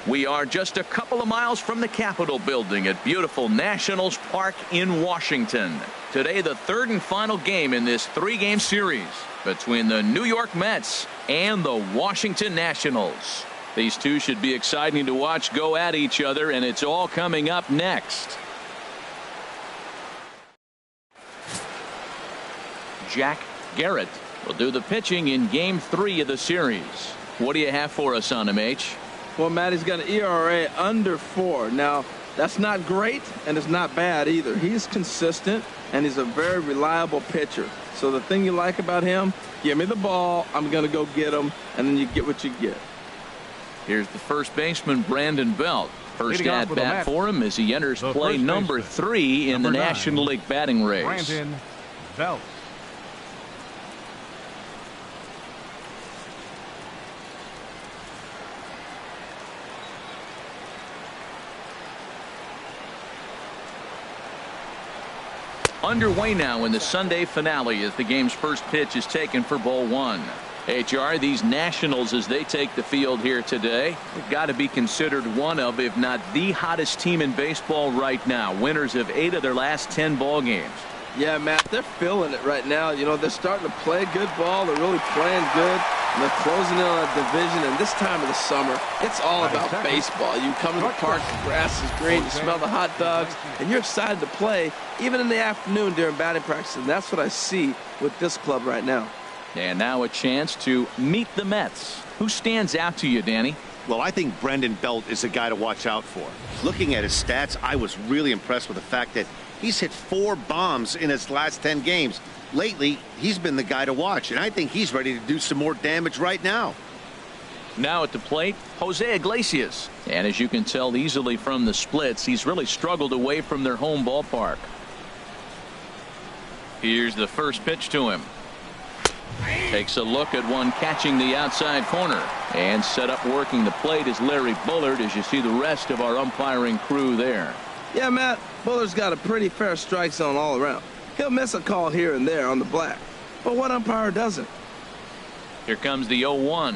We are just a couple of miles from the Capitol building at beautiful Nationals Park in Washington. Today, the third and final game in this three-game series between the New York Mets and the Washington Nationals. These two should be exciting to watch go at each other, and it's all coming up next. Jack Garrett will do the pitching in Game 3 of the series. What do you have for us on him, H? Well, Matt, he's got an ERA under 4. Now, that's not great, and it's not bad either. He's consistent, and he's a very reliable pitcher. So the thing you like about him, give me the ball, I'm going to go get him, and then you get what you get. Here's the first baseman, Brandon Belt. First at bat for him as he enters play number 3 in the National League batting race. Brandon Belt. Underway now in the Sunday finale as the game's first pitch is taken for ball 1. HR, these Nationals, as they take the field here today, have got to be considered one of, if not the hottest team in baseball right now. Winners of 8 of their last 10 ball games. Yeah, Matt, they're feeling it right now. You know, they're starting to play good ball. They're really playing good. And they're closing in on a division. And this time of the summer, it's all about baseball. You come to the park, the grass is green, you smell the hot dogs, and you're excited to play, even in the afternoon during batting practice. And that's what I see with this club right now. And now a chance to meet the Mets. Who stands out to you, Danny? Well, I think Brandon Belt is a guy to watch out for. Looking at his stats, I was really impressed with the fact that he's hit 4 bombs in his last 10 games. Lately, he's been the guy to watch, and I think he's ready to do some more damage right now. Now at the plate, Jose Iglesias. And as you can tell easily from the splits, he's really struggled away from their home ballpark. Here's the first pitch to him. Takes a look at one catching the outside corner. And set up working the plate is Larry Bullard, as you see the rest of our umpiring crew there. Yeah, Matt, Bullard's got a pretty fair strike zone all around. He'll miss a call here and there on the black. But what umpire doesn't? Here comes the 0-1.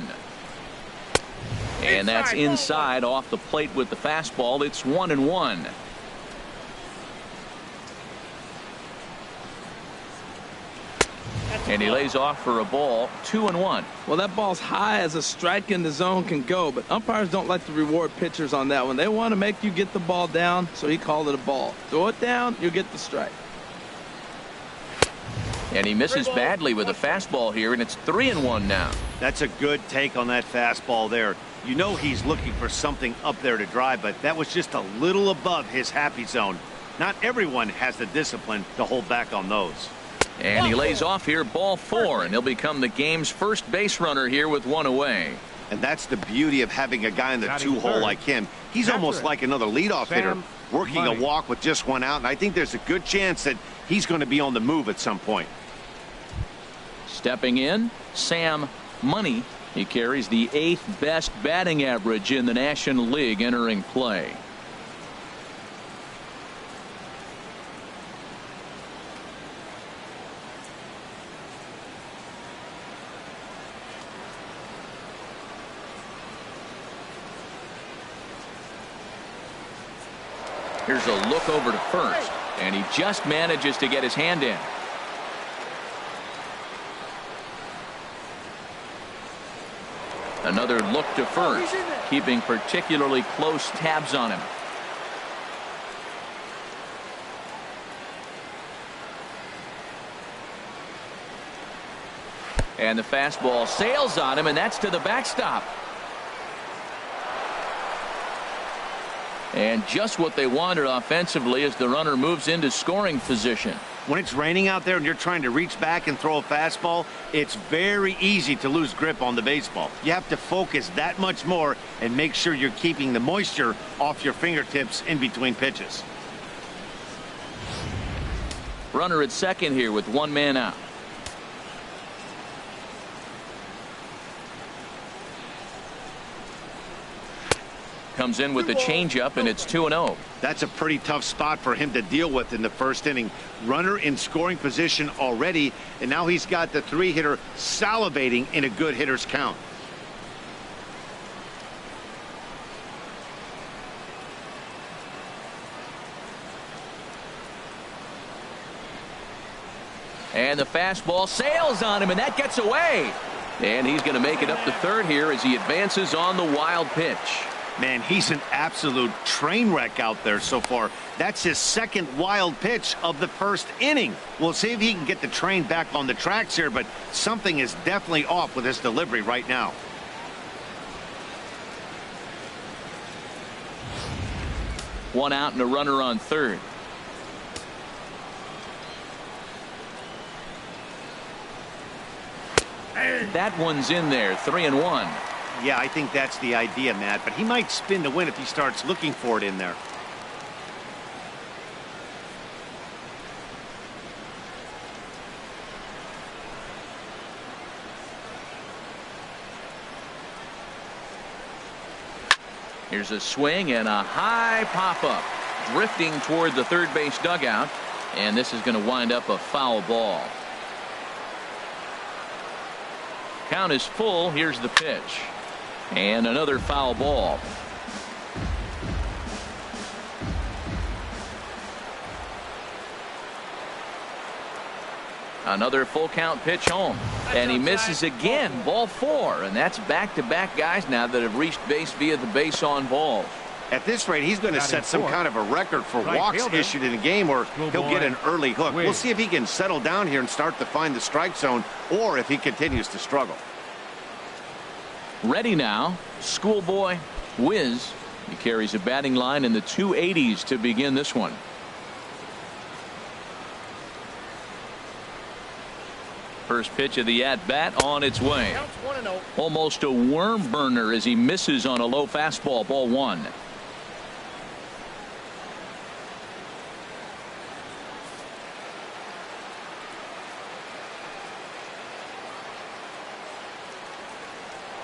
And that's inside off the plate with the fastball. It's 1-1. And he lays off for a ball, 2-1. Well, that ball's high as a strike in the zone can go, but umpires don't like to reward pitchers on that one. They want to make you get the ball down, so he called it a ball. Throw it down, you'll get the strike. And he misses badly with a fastball here, and it's 3-1 now. That's a good take on that fastball there. You know he's looking for something up there to drive, but that was just a little above his happy zone. Not everyone has the discipline to hold back on those. And he lays off here, ball 4, and he'll become the game's first base runner here with 1 away. And that's the beauty of having a guy in the 2-hole like him. He's almost like another leadoff hitter, working a walk with just 1 out, and I think there's a good chance that he's going to be on the move at some point. Stepping in, Sam Money. He carries the 8th best batting average in the National League entering play. Here's a look over to first, and he just manages to get his hand in. Another look to first, keeping particularly close tabs on him. And the fastball sails on him, and that's to the backstop. And just what they wanted offensively as the runner moves into scoring position. When it's raining out there and you're trying to reach back and throw a fastball, it's very easy to lose grip on the baseball. You have to focus that much more and make sure you're keeping the moisture off your fingertips in between pitches. Runner at second here with 1 man out. Comes in with the changeup, and it's 2-0. That's a pretty tough spot for him to deal with in the first inning. Runner in scoring position already, and now he's got the 3-hitter salivating in a good hitter's count. And the fastball sails on him, and that gets away. And he's going to make it up to third here as he advances on the wild pitch. Man, he's an absolute train wreck out there so far. That's his second wild pitch of the first inning. We'll see if he can get the train back on the tracks here, but something is definitely off with his delivery right now. One out and a runner on third. That one's in there, 3-1. Yeah, I think that's the idea, Matt, but he might spin to win if he starts looking for it in there. Here's a swing and a high pop-up, drifting toward the third base dugout, and this is going to wind up a foul ball. Count is full. Here's the pitch. And another foul ball. Another full count pitch home. And he misses again. Ball 4. And that's back-to-back guys now that have reached base via the base on balls. At this rate, he's going to set some kind of a record for walks issued in a game, or he'll get an early hook. We'll see if he can settle down here and start to find the strike zone, or if he continues to struggle. Ready now, Schoolboy Wiz. He carries a batting line in the 280s to begin this one. First pitch of the at-bat on its way. Almost a worm burner as he misses on a low fastball. Ball 1.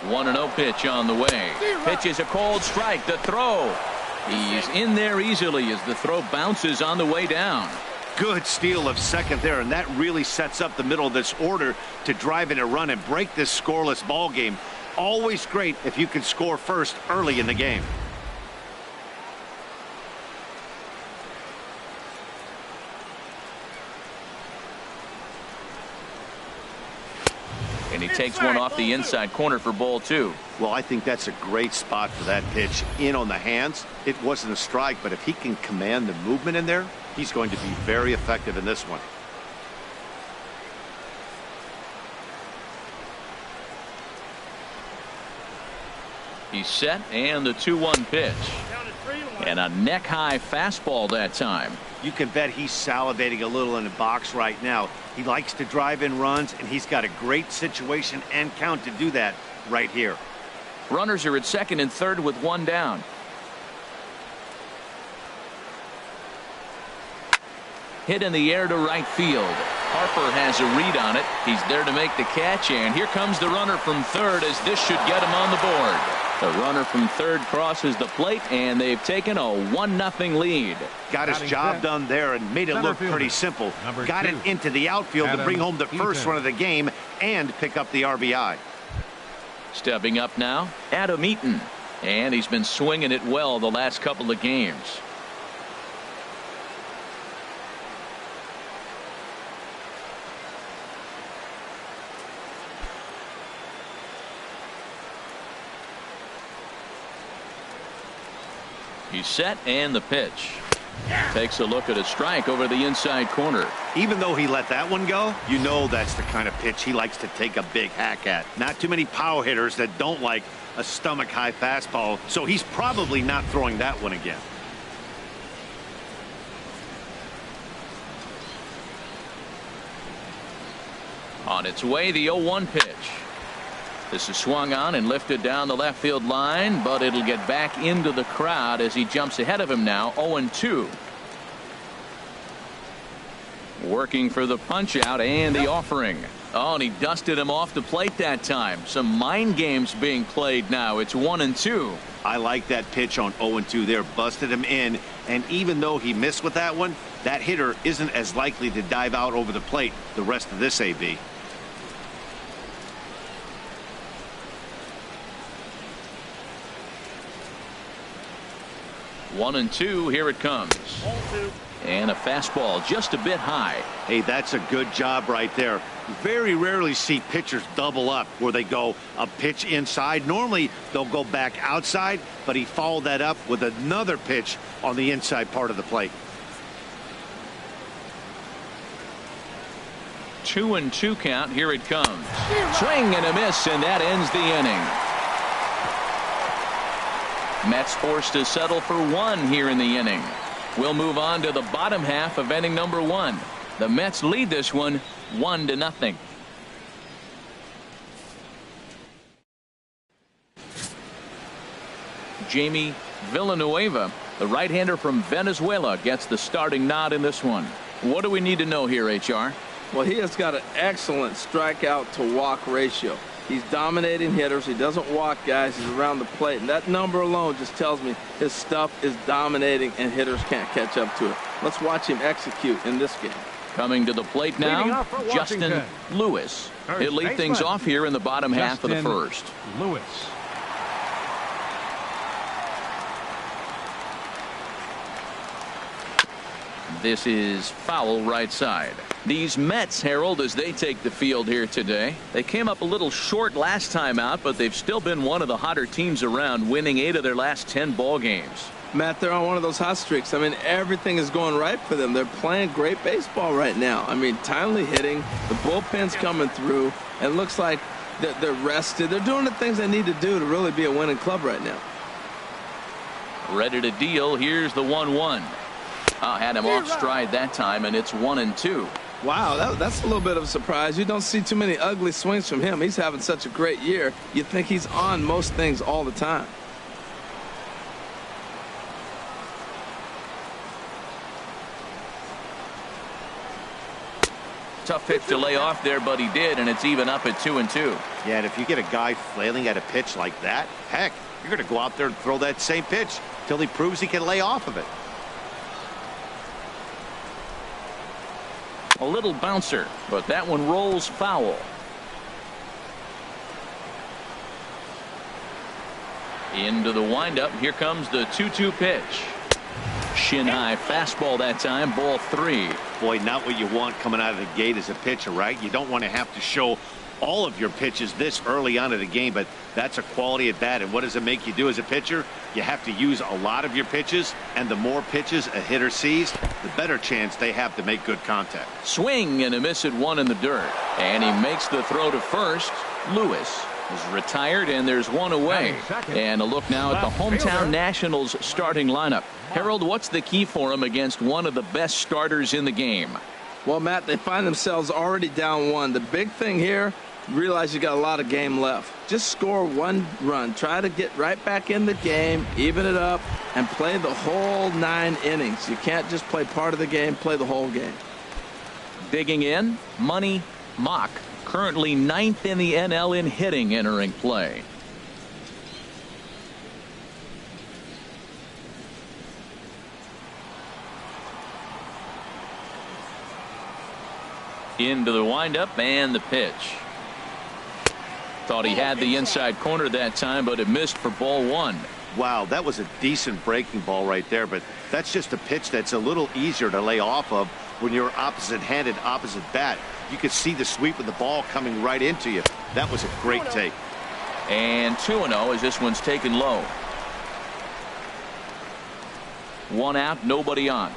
One and 0 pitch on the way. Pitch is a cold strike. The throw. He's in there easily as the throw bounces on the way down. Good steal of second there, and that really sets up the middle of this order to drive in a run and break this scoreless ball game. Always great if you can score first early in the game. And he takes one off the inside corner for ball 2. Well, I think that's a great spot for that pitch. In on the hands. It wasn't a strike, but if he can command the movement in there, he's going to be very effective in this one. He's set, and the 2-1 pitch. And a neck-high fastball that time. You can bet he's salivating a little in the box right now. He likes to drive in runs, and he's got a great situation and count to do that right here. Runners are at second and third with one down. Hit in the air to right field. Harper has a read on it. He's there to make the catch, and here comes the runner from third as this should get him on the board. The runner from third crosses the plate, and they've taken a 1-0 lead. Got his job done there and made it look pretty simple. Got it into the outfield to bring home the first run of the game and pick up the RBI. Stepping up now, Adam Eaton. And he's been swinging it well the last couple of games. He's set, and the pitch. Takes a look at a strike over the inside corner. Even though he let that one go, you know that's the kind of pitch he likes to take a big hack at. Not too many power hitters that don't like a stomach-high fastball, so he's probably not throwing that one again. On its way, the 0-1 pitch. This is swung on and lifted down the left field line, but it'll get back into the crowd as he jumps ahead of him now. 0-2. Working for the punch out and the offering. Oh, and he dusted him off the plate that time. Some mind games being played now. It's 1-2. I like that pitch on 0-2 there. Busted him in, and even though he missed with that one, that hitter isn't as likely to dive out over the plate the rest of this AB. One and two, here it comes. And a fastball just a bit high. Hey, that's a good job right there. Very rarely see pitchers double up where they go a pitch inside. Normally they'll go back outside, but he followed that up with another pitch on the inside part of the plate. 2-2 count. Here it comes. Swing and a miss, and that ends the inning. Mets forced to settle for one here in the inning. We'll move on to the bottom half of inning number 1. The Mets lead this one 1-0. Jamie Villanueva, the right-hander from Venezuela, gets the starting nod in this one. What do we need to know here, HR? Well, he has got an excellent strikeout to walk ratio. He's dominating hitters. He doesn't walk guys. He's around the plate. And that number alone just tells me his stuff is dominating and hitters can't catch up to it. Let's watch him execute in this game. Coming to the plate now, Justin Lewis. He'll lead things off here in the bottom half of the first. Lewis. This is foul right side. These Mets, Harold, as they take the field here today, they came up a little short last time out, but they've still been one of the hotter teams around, winning 8 of their last 10 ball games. Matt, they're on one of those hot streaks. I mean, everything is going right for them. They're playing great baseball right now. I mean, timely hitting, the bullpen's coming through, and it looks like they're rested. They're doing the things they need to do to really be a winning club right now. Ready to deal. Here's the 1-1. Had him off stride that time, and it's 1-2. Wow, that's a little bit of a surprise. You don't see too many ugly swings from him. He's having such a great year. You think he's on most things all the time. Tough pitch to lay off there, but he did, and it's even up at 2-2. Yeah, and if you get a guy flailing at a pitch like that, heck, you're going to go out there and throw that same pitch till he proves he can lay off of it. A little bouncer, but that one rolls foul. Into the windup. Here comes the 2-2 pitch. Shin high fastball that time, ball 3. Boy, not what you want coming out of the gate as a pitcher, right? You don't want to have to show all of your pitches this early on in the game, but that's a quality at bat. And what does it make you do as a pitcher? You have to use a lot of your pitches, and the more pitches a hitter sees, the better chance they have to make good contact. Swing and a miss at 1 in the dirt, and he makes the throw to first. Lewis is retired, and there's 1 away. And a look now at the hometown Nationals starting lineup. Harold, what's the key for him against one of the best starters in the game? Well, Matt, they find themselves already down 1. The big thing here, realize you got a lot of game left. Just score 1 run. Try to get right back in the game, even it up, and play the whole 9 innings. You can't just play part of the game, play the whole game. Digging in, Money Mock, currently 9th in the NL in hitting, entering play. Into the windup and the pitch. Thought he had the inside corner that time, but it missed for ball 1. Wow, that was a decent breaking ball right there, but that's just a pitch that's a little easier to lay off of when you're opposite-handed, opposite bat. You could see the sweep of the ball coming right into you. That was a great take. And 2-0 as this one's taken low. 1 out, nobody on.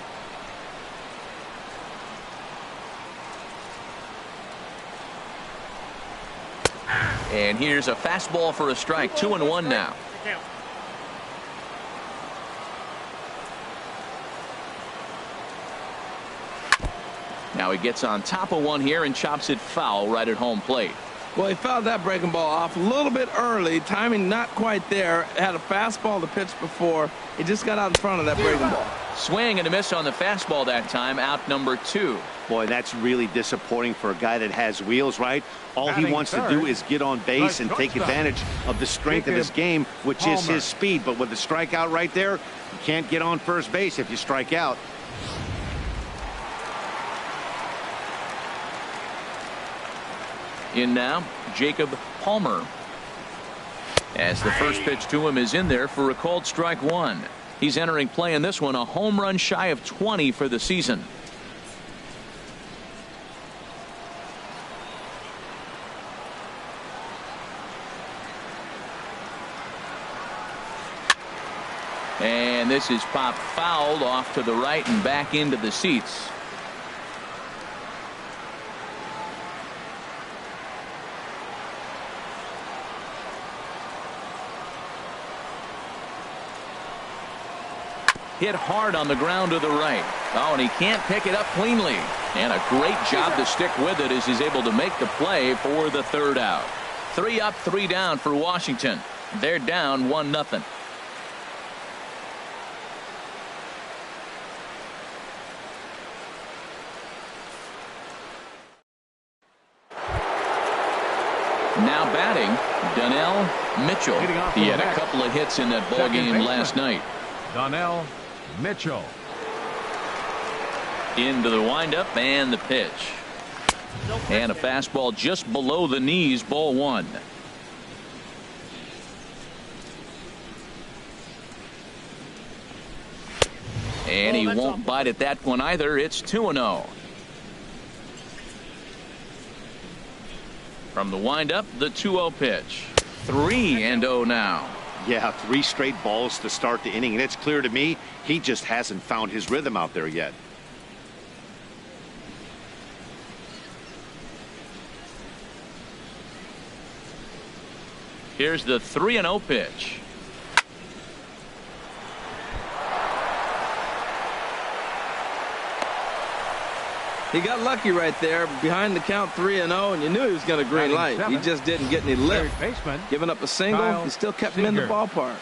And here's a fastball for a strike. 2-1 now. Now he gets on top of 1 here and chops it foul right at home plate. Well, he fouled that breaking ball off a little bit early. Timing not quite there. Had a fastball to pitch before. He just got out in front of that breaking ball. Swing and a miss on the fastball that time. Out number 2. Boy, that's really disappointing for a guy that has wheels, right? All he wants to do is get on base and take advantage of the strength of his game, which is his speed. But with the strikeout right there, you can't get on first base if you strike out. In now, Jacob Palmer. As the first pitch to him is in there for a called strike 1. He's entering play in this one, a home run shy of 20 for the season. And this is popped fouled off to the right and back into the seats. Hit hard on the ground to the right. Oh, and he can't pick it up cleanly. And a great job to stick with it as he's able to make the play for the third out. 3 up, 3 down for Washington. They're down 1-0. Now batting, Donnell Mitchell. He had a couple of hits in that ball game last night. Donnell Mitchell. Into the windup and the pitch. And a fastball just below the knees, ball 1. And he won't bite at that one either. It's 2-0. From the windup, the 2-0 pitch. 3-0 now. Yeah, 3 straight balls to start the inning, and it's clear to me he just hasn't found his rhythm out there yet. Here's the 3-0 pitch. He got lucky right there behind the count 3-0, and you knew he was going to green light. He just didn't get any lift. Giving up a single, he still kept him in the ballpark.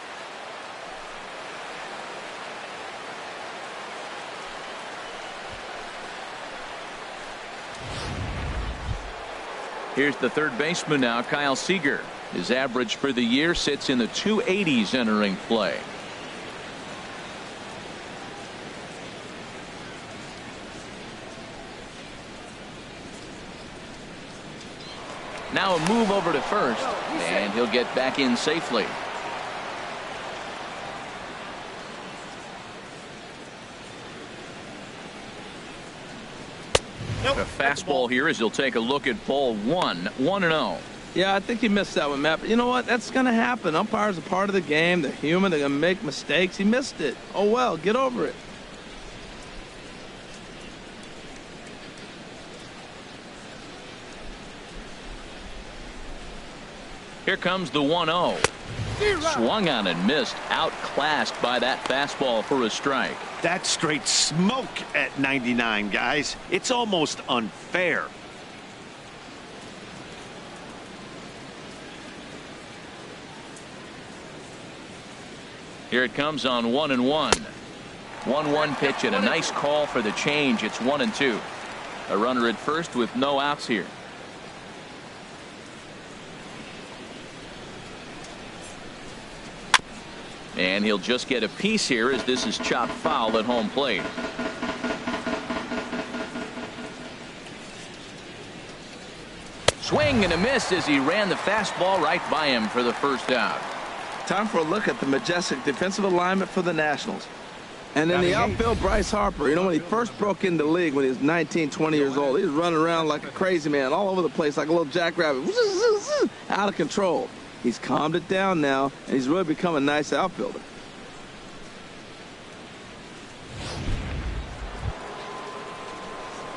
Here's the third baseman now, Kyle Seager. His average for the year sits in the 280s entering play. Now a move over to first, and he'll get back in safely. A fastball here as he'll take a look at ball 1. 1-0. Yeah, I think he missed that one, Matt. But you know what? That's going to happen. Umpires are part of the game. They're human. They're going to make mistakes. He missed it. Oh, well, get over it. Here comes the 1-0. Swung on and missed. Outclassed by that fastball for a strike. That's straight smoke at 99, guys. It's almost unfair. Here it comes on 1-1. 1-1 pitch and a nice call for the change. It's 1-2. A runner at first with no outs here. And he'll just get a piece here as this is chopped foul at home plate. Swing and a miss as he ran the fastball right by him for the first out. Time for a look at the majestic defensive alignment for the Nationals. And in the outfield, Bryce Harper. You know, when he first broke into the league when he was 19, 20 years old, he was running around like a crazy man all over the place like a little jackrabbit. Out of control. He's calmed it down now, and he's really become a nice outfielder.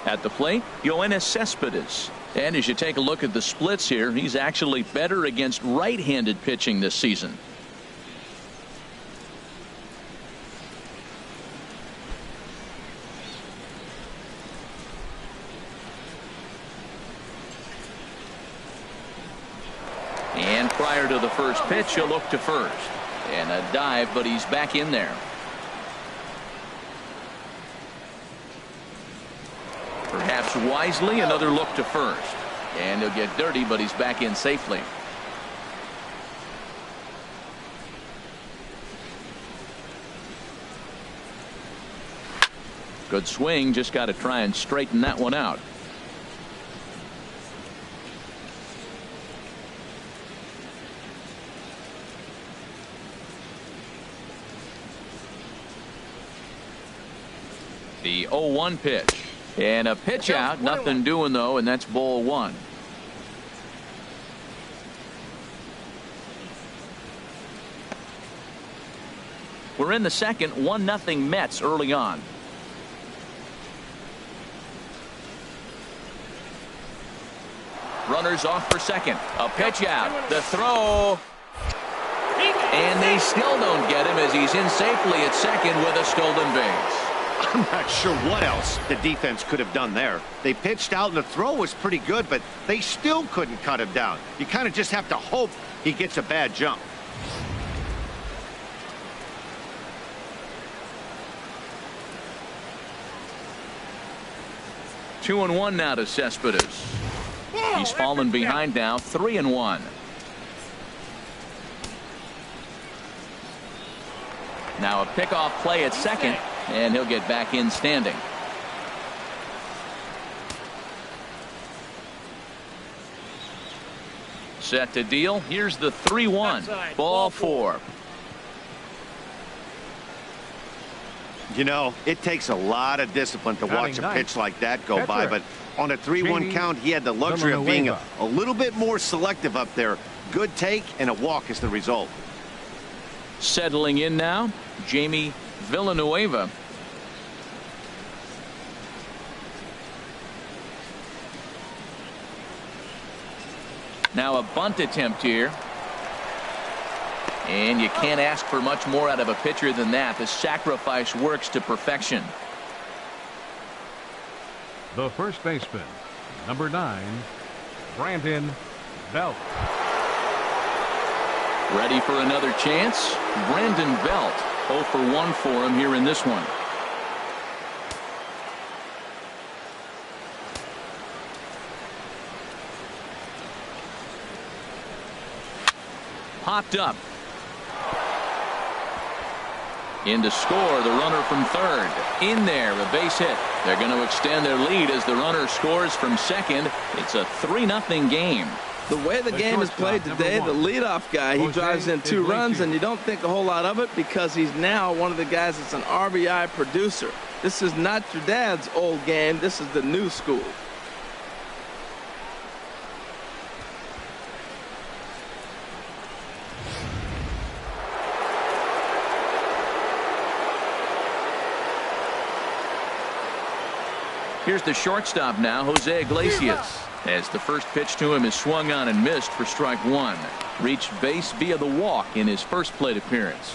At the plate, Yoenis Cespedes. And as you take a look at the splits here, he's actually better against right-handed pitching this season. And prior to the first pitch, he'll look to first. And a dive, but he's back in there. Perhaps wisely, another look to first. And he'll get dirty, but he's back in safely. Good swing, just got to try and straighten that one out. The 0-1 pitch. And a pitch out. Nothing doing, though, and that's ball one. We're in the second. 1-0 Mets early on. Runners off for second. A pitch out. The throw. And they still don't get him as he's in safely at second with a stolen base. I'm not sure what else the defense could have done there. They pitched out and the throw was pretty good, but they still couldn't cut him down. You kind of just have to hope he gets a bad jump. Two and one now to Cespedes. He's fallen behind now, 3-1. Now a pickoff play at second, and he'll get back in standing. Set to deal. Here's the 3-1. Ball four. You know, it takes a lot of discipline to watch a pitch like that go by, but on a 3-1 count, he had the luxury of being a little bit more selective up there. Good take, and a walk is the result. Settling in now, Jamie Villanueva. Now a bunt attempt here. And you can't ask for much more out of a pitcher than that. The sacrifice works to perfection. The first baseman, number 9, Brandon Belt. Ready for another chance? Brandon Belt, 0 for 1 for him here in this one. Popped up. In to score, the runner from third. In there, a base hit. They're going to extend their lead as the runner scores from second. It's a 3-0 game. The way the game is played today, the leadoff guy, he drives in 2 runs, and you don't think a whole lot of it because he's now one of the guys that's an RBI producer. This is not your dad's old game. This is the new school. Here's the shortstop now, Jose Iglesias, as the first pitch to him is swung on and missed for strike one. Reached base via the walk in his first plate appearance.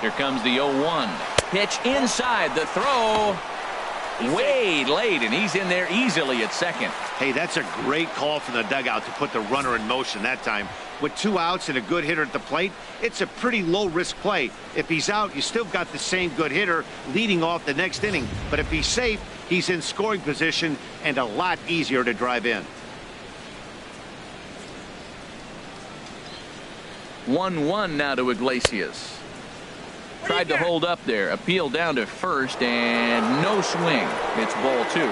Here comes the 0-1. Pitch inside, the throw. Way late, and he's in there easily at second. Hey, that's a great call from the dugout to put the runner in motion that time. With 2 outs and a good hitter at the plate, it's a pretty low-risk play. If he's out, you still got the same good hitter leading off the next inning. But if he's safe, he's in scoring position and a lot easier to drive in. 1-1 now to Iglesias. Tried to hold up there. Appeal down to first, and no swing. It's ball 2.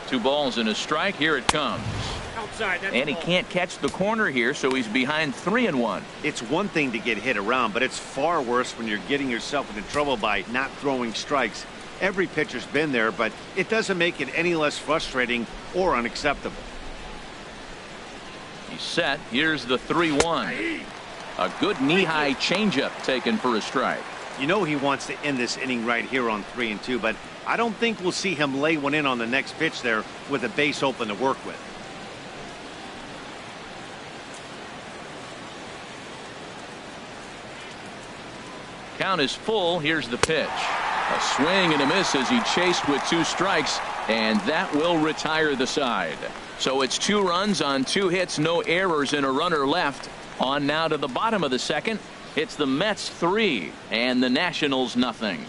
Two balls and a strike. Here it comes. Outside, and he can't catch the corner here, so he's behind 3-1. It's one thing to get hit around, but it's far worse when you're getting yourself into trouble by not throwing strikes. Every pitcher's been there, but it doesn't make it any less frustrating or unacceptable. He's set. Here's the 3-1. A good knee-high changeup taken for a strike. You know he wants to end this inning right here on 3-2, but I don't think we'll see him lay one in on the next pitch there with a base open to work with. Count is full. Here's the pitch. A swing and a miss as he chased with 2 strikes, and that will retire the side. So it's 2 runs on 2 hits, no errors, and a runner left. On now to the bottom of the second. It's the Mets 3 and the Nationals nothing.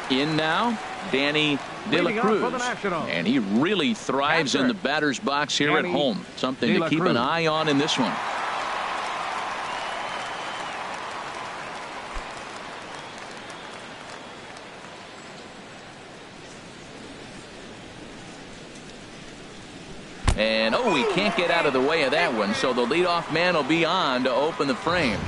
In now, Danny De La Cruz, and he really thrives in the batter's box here at home. Something to keep an eye on in this one. And, oh, he can't get out of the way of that one, so the leadoff man will be on to open the frame.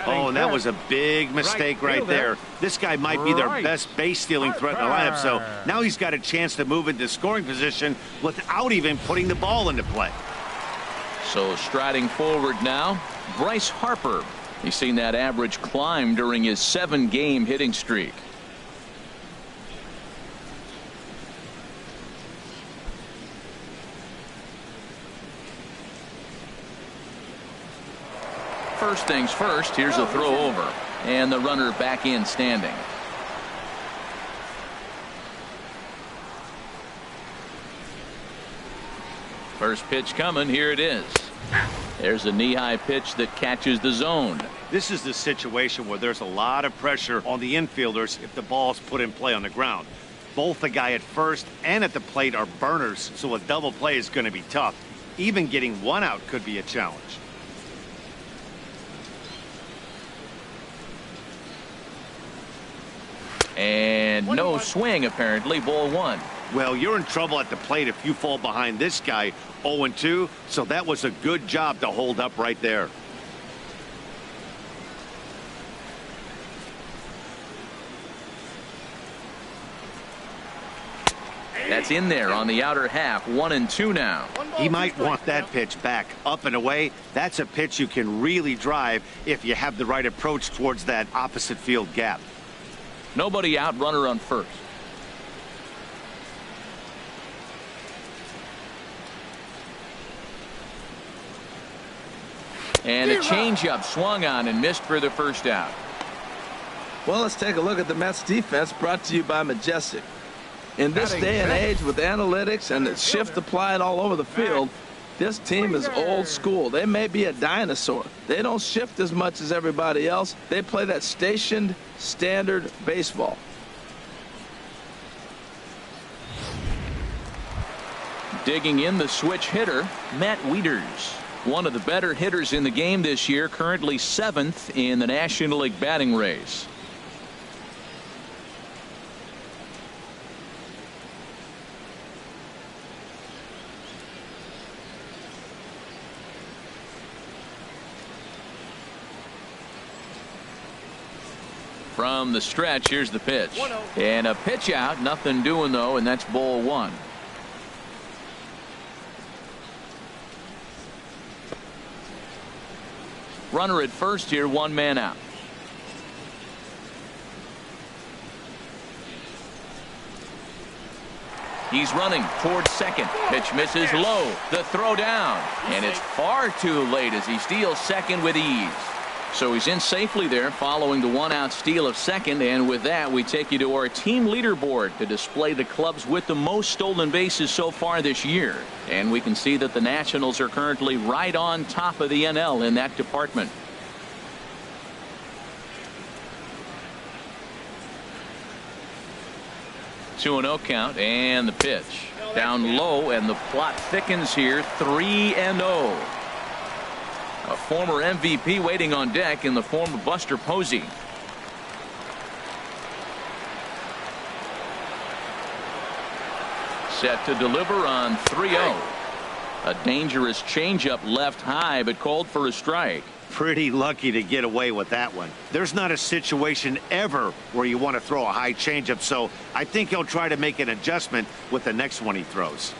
Oh, and that was a big mistake right there. This guy might be their best base-stealing threat in the lineup, so now he's got a chance to move into scoring position without even putting the ball into play. So striding forward now, Bryce Harper. He's seen that average climb during his 7-game hitting streak. First things first, here's a throw over, and the runner back in standing. First pitch coming, here it is. There's a knee-high pitch that catches the zone. This is the situation where there's a lot of pressure on the infielders if the ball's put in play on the ground. Both the guy at first and at the plate are burners, so a double play is going to be tough. Even getting one out could be a challenge. And no swing, apparently. Ball 1. Well, you're in trouble at the plate if you fall behind this guy 0-2, so that was a good job to hold up right there. That's in there on the outer half. 1-2 now. He might want that pitch back up and away. That's a pitch you can really drive if you have the right approach towards that opposite field gap. Nobody out, runner on first. And a changeup swung on and missed for the first out. Well, let's take a look at the Mets defense, brought to you by Majestic. In this day and age with analytics and the shift applied all over the field, this team is old school. They may be a dinosaur. They don't shift as much as everybody else. They play that stationed standard baseball. Digging in the switch hitter, Matt Wieters. One of the better hitters in the game this year, currently 7th in the National League batting race. From the stretch, here's the pitch. And a pitch out, nothing doing though, and that's ball 1. Runner at first here, 1 man out. He's running towards second. Pitch misses low. The throw down. And it's far too late as he steals second with ease. So he's in safely there following the 1-out steal of second. And with that, we take you to our team leaderboard to display the clubs with the most stolen bases so far this year. And we can see that the Nationals are currently right on top of the NL in that department. Two 2-0 count, and the pitch down low, and the plot thickens here. 3-0. A former MVP waiting on deck in the form of Buster Posey. Set to deliver on 3-0. A dangerous changeup left high, but called for a strike. Pretty lucky to get away with that one. There's not a situation ever where you want to throw a high changeup, so I think he'll try to make an adjustment with the next one he throws.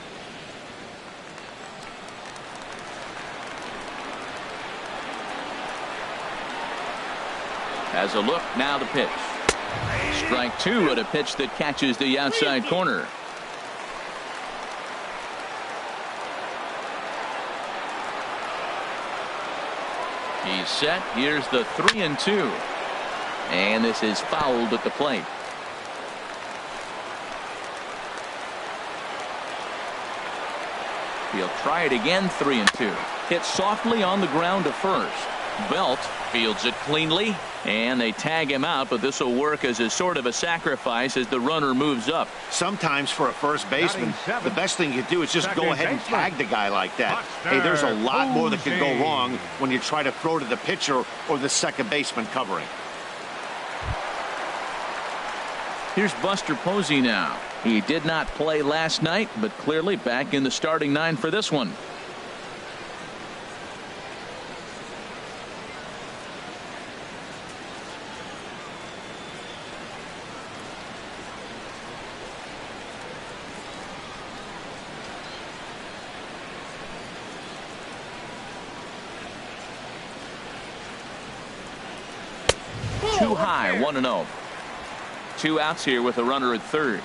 Has a look, now the pitch. Strike 2 at a pitch that catches the outside corner. He's set. Here's the 3-2. And this is fouled at the plate. He'll try it again. 3-2. Hit softly on the ground to first. Belt fields it cleanly, and they tag him out, but this will work as a sort of a sacrifice as the runner moves up. Sometimes for a first baseman, the best thing you do is just go ahead and tag the guy like that. Hey, there's a lot more that can go wrong when you try to throw to the pitcher or the second baseman covering. Here's Buster Posey now. He did not play last night, but clearly back in the starting 9 for this one. Too high, 1-0. 2 outs here with a runner at third.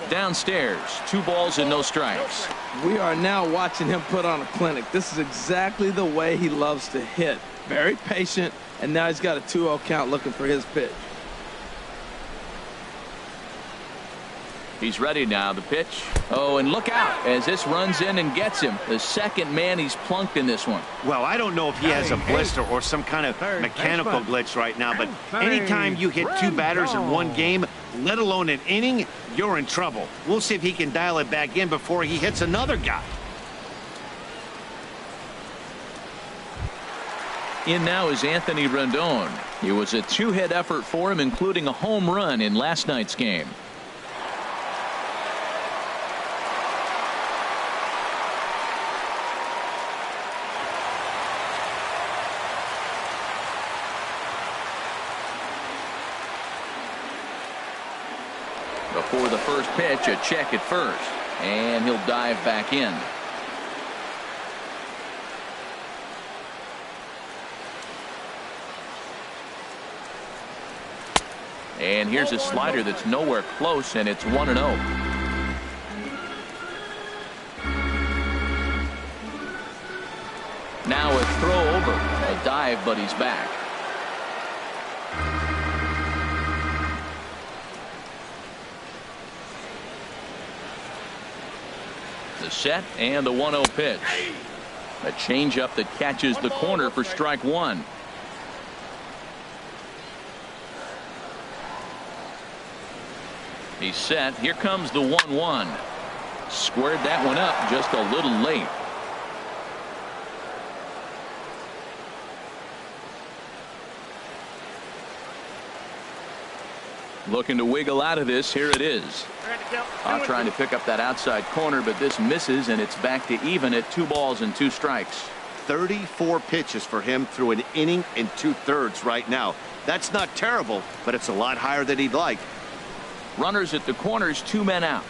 Downstairs, 2 balls and no strikes. We are now watching him put on a clinic. This is exactly the way he loves to hit. Very patient, and now he's got a 2-0 count looking for his pitch. He's ready now. The pitch. Oh, and look out as this runs in and gets him. The second man he's plunked in this one. Well, I don't know if he has a blister or some kind of mechanical glitch right now, but anytime you hit 2 batters in one game, let alone an inning, you're in trouble. We'll see if he can dial it back in before he hits another guy. In now is Anthony Rendon. It was a 2-hit effort for him, including a home run in last night's game. Before the first pitch, a check at first, and he'll dive back in. And here's a slider that's nowhere close, and it's 1-0. Now a throw over, a dive, but he's back. The set and the 1-0 pitch. A changeup that catches the corner for strike 1. He's set. Here comes the 1-1. Squared that one up just a little late. Looking to wiggle out of this. Here it is. Trying to pick up that outside corner, but this misses, and it's back to even at 2 balls and 2 strikes. 34 pitches for him through an inning and 2/3 right now. That's not terrible, but it's a lot higher than he'd like. Runners at the corners, 2 men out.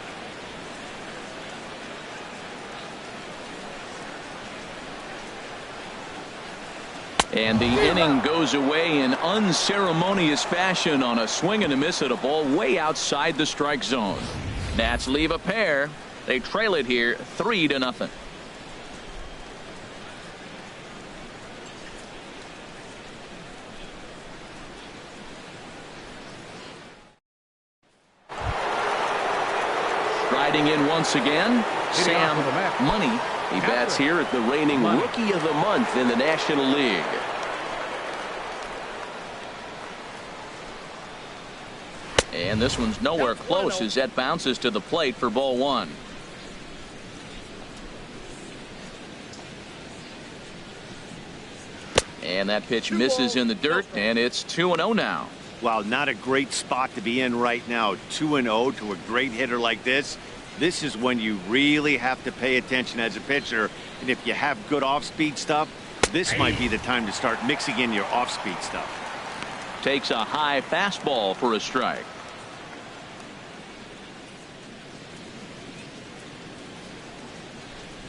And the inning goes away in unceremonious fashion on a swing and a miss at a ball way outside the strike zone. Nats leave a pair. They trail it here 3-0. Striding in once again, Sam Money. He bats here at the reigning Rookie of the Month in the National League. And this one's nowhere close as that bounces to the plate for ball 1. And that pitch misses in the dirt, and it's 2-0 now. Wow, not a great spot to be in right now. 2-0 to a great hitter like this. This is when you really have to pay attention as a pitcher. And if you have good off-speed stuff, this might be the time to start mixing in your off-speed stuff. Takes a high fastball for a strike.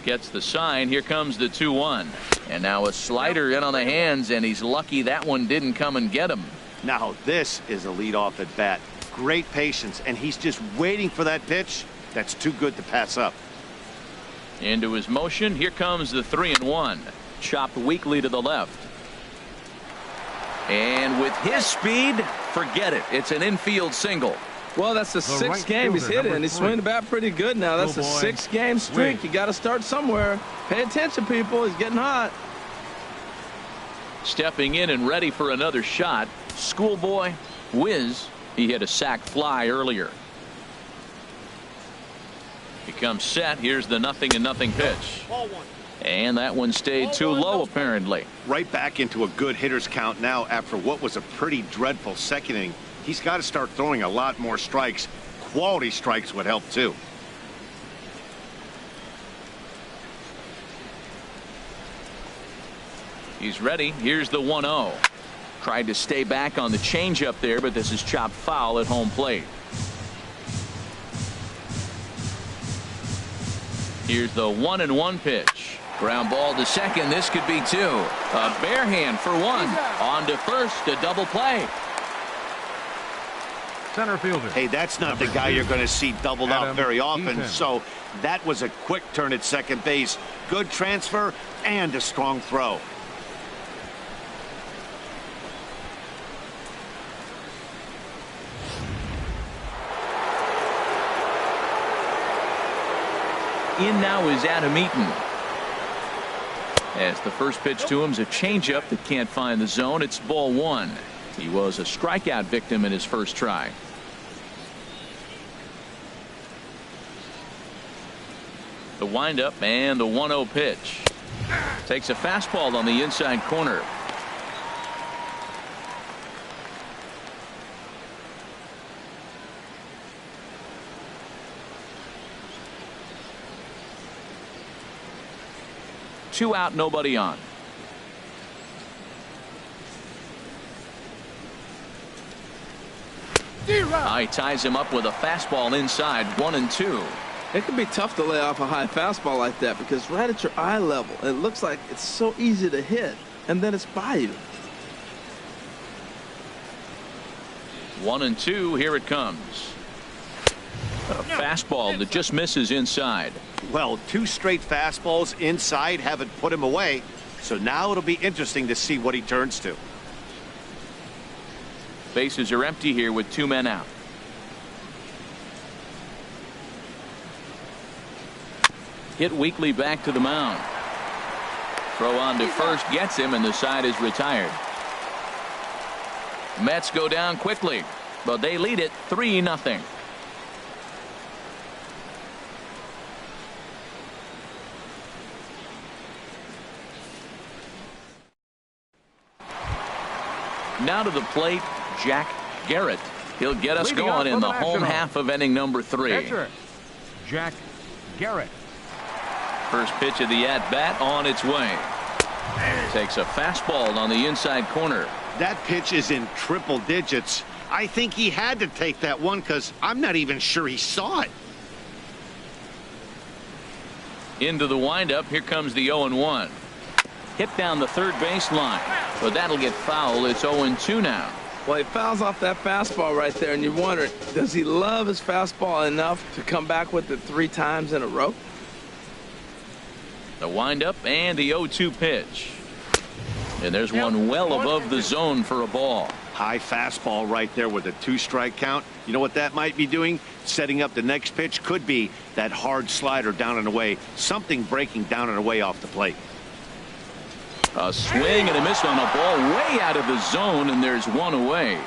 Gets the sign. Here comes the 2-1. And now a slider in on the hands, and he's lucky that one didn't come and get him. Now this is a leadoff at bat. Great patience, and he's just waiting for that pitch. That's too good to pass up. Into his motion. Here comes the 3-1. Chopped weakly to the left. And with his speed, forget it. It's an infield single. Well, that's the 6th game he's hit in. He's swinging the bat pretty good now. That's a 6-game streak. You got to start somewhere. Pay attention, people. He's getting hot. Stepping in and ready for another shot. Schoolboy Wiz. He hit a sac fly earlier. He comes set. Here's the 0-0 pitch. And that one stayed too low, apparently. Right back into a good hitter's count now after what was a pretty dreadful second inning. He's got to start throwing a lot more strikes. Quality strikes would help, too. He's ready. Here's the 1-0. Tried to stay back on the changeup there, but this is chopped foul at home plate. Here's the 1-1 pitch. Ground ball to second. This could be two. A bare hand for one. On to first. A double play. Center fielder. Hey, that's not the guy you're going to see doubled out very often. So that was a quick turn at second base. Good transfer and a strong throw. In now is Adam Eaton. As the first pitch to him is a changeup that can't find the zone. It's ball one. He was a strikeout victim in his first try. The windup and the 1-0 pitch. Takes a fastball on the inside corner. Two out, nobody on. He ties him up with a fastball inside, 1-2. It can be tough to lay off a high fastball like that because right at your eye level, it looks like it's so easy to hit, and then it's by you. 1-2. Here it comes. A fastball that just misses inside. Well, two straight fastballs inside haven't put him away. So now it'll be interesting to see what he turns to. Bases are empty here with two men out. Hit weakly back to the mound. Throw on to first gets him, and the side is retired. Mets go down quickly, but they lead it 3-0. Now to the plate, Jack Garrett. He'll get us going in the home half of inning number 3. Pitcher, Jack Garrett. First pitch of the at-bat on its way. Takes a fastball on the inside corner. That pitch is in triple digits. I think he had to take that one because I'm not even sure he saw it. Into the windup. Here comes the 0-1. Hit down the third base line, but that'll get foul. It's 0-2 now. Well, he fouls off that fastball right there, and you wonder, does he love his fastball enough to come back with it 3 times in a row? The windup and the 0-2 pitch. And there's one well above the zone for a ball. High fastball right there with a 2-strike count. You know what that might be doing? Setting up the next pitch. Could be that hard slider down and away. Something breaking down and away off the plate. A swing and a miss on a ball way out of the zone, and there's one away.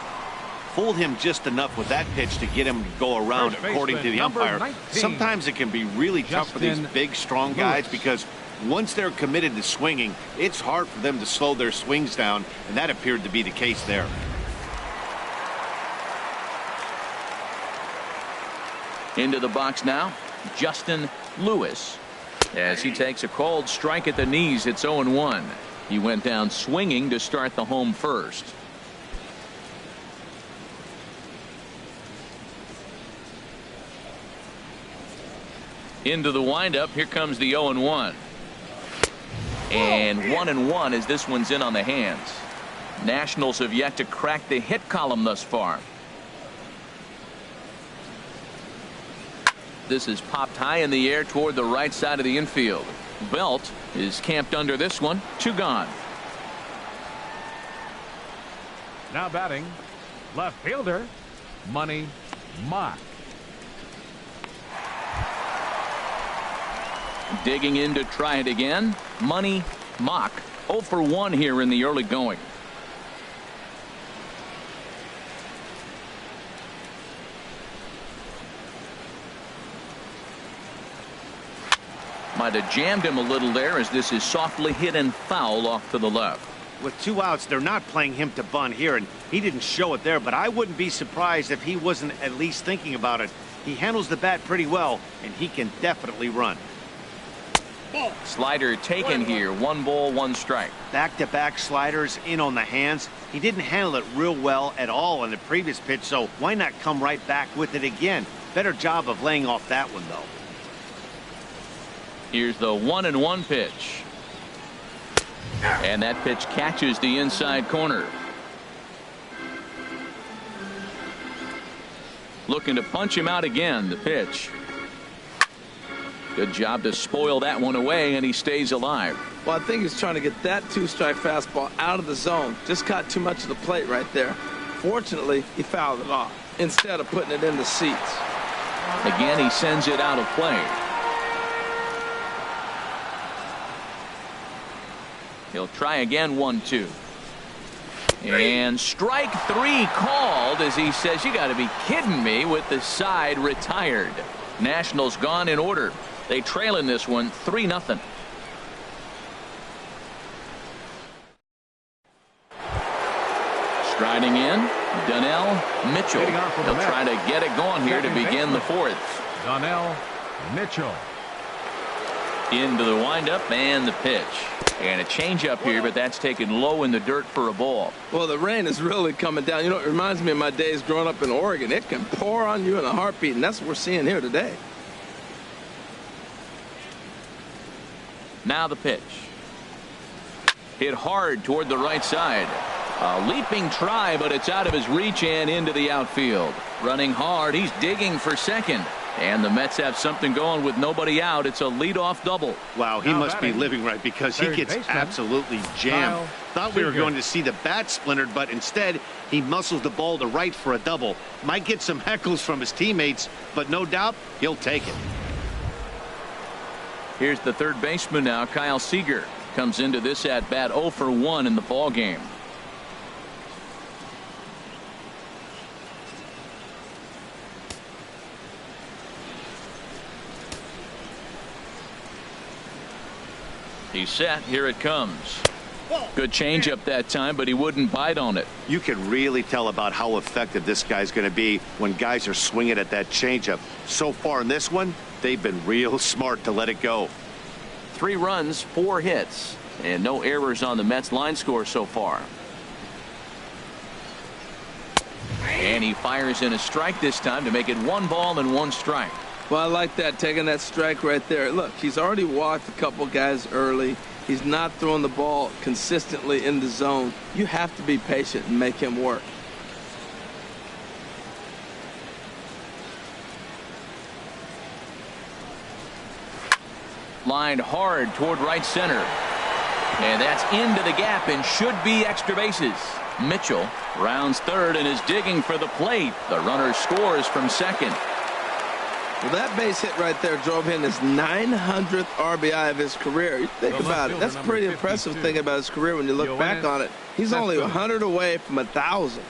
Fooled him just enough with that pitch to get him to go around, according to the umpire. 19, Sometimes it can be really tough for these big, strong guys because once they're committed to swinging, it's hard for them to slow their swings down, and that appeared to be the case there. Into the box now, Justin Lewis. As he takes a called strike at the knees, it's 0-1. He went down swinging to start the home first. Into the windup. Here comes the 0-1. And 1-1 as this one's in on the hands. Nationals have yet to crack the hit column thus far. This is popped high in the air toward the right side of the infield. Belt is camped under this one. 2 gone. Now batting, left fielder, Money Mock. Digging in to try it again. Money Mock. 0 for 1 here in the early going. Might have jammed him a little there as this is softly hit and foul off to the left. With 2 outs, they're not playing him to bunt here, and he didn't show it there, but I wouldn't be surprised if he wasn't at least thinking about it. He handles the bat pretty well, and he can definitely run. Slider taken here. 1 ball, 1 strike. Back-to-back sliders in on the hands. He didn't handle it real well at all on the previous pitch, so why not come right back with it again? Better job of laying off that one, though. Here's the 1-1 pitch. And that pitch catches the inside corner. Looking to punch him out again. The pitch. Good job to spoil that one away, and he stays alive. Well, I think he's trying to get that 2-strike fastball out of the zone. Just caught too much of the plate right there. Fortunately, he fouled it off instead of putting it in the seats. Again, he sends it out of play. He'll try again. 1-2. And strike 3 called as he says, you got to be kidding me, with the side retired. Nationals gone in order. They trail in this one 3-0. Striding in, Donnell Mitchell. He'll try to get it going here to begin the 4th. Donnell Mitchell. Into the windup and the pitch. And a changeup here, but that's taken low in the dirt for a ball. Well, the rain is really coming down. You know, it reminds me of my days growing up in Oregon. It can pour on you in a heartbeat, and that's what we're seeing here today. Now the pitch. Hit hard toward the right side. A leaping try, but it's out of his reach and into the outfield. Running hard, he's digging for second. And the Mets have something going with nobody out. It's a leadoff double. Wow, he must be living right because he gets absolutely jammed. Thought we were going to see the bat splintered, but instead he muscles the ball to right for a double. Might get some heckles from his teammates, but no doubt he'll take it. Here's the third baseman now, Kyle Seager. Comes into this at bat 0 for 1 in the ball game. He's set. Here it comes. Good changeup that time, but he wouldn't bite on it. You can really tell about how effective this guy's going to be when guys are swinging at that changeup. So far in this one, they've been real smart to let it go. 3 runs, 4 hits, and no errors on the Mets line score so far. And he fires in a strike this time to make it 1 ball and 1 strike. Well, I like that, taking that strike right there. Look, he's already walked a couple guys early. He's not throwing the ball consistently in the zone. You have to be patient and make him work. Lined hard toward right center. And that's into the gap and should be extra bases. Mitchell rounds third and is digging for the plate. The runner scores from second. Well, that base hit right there drove in his 900th RBI of his career. You think about it. That's a pretty impressive thing about his career when you look back on it. He's only 100 away from 1,000.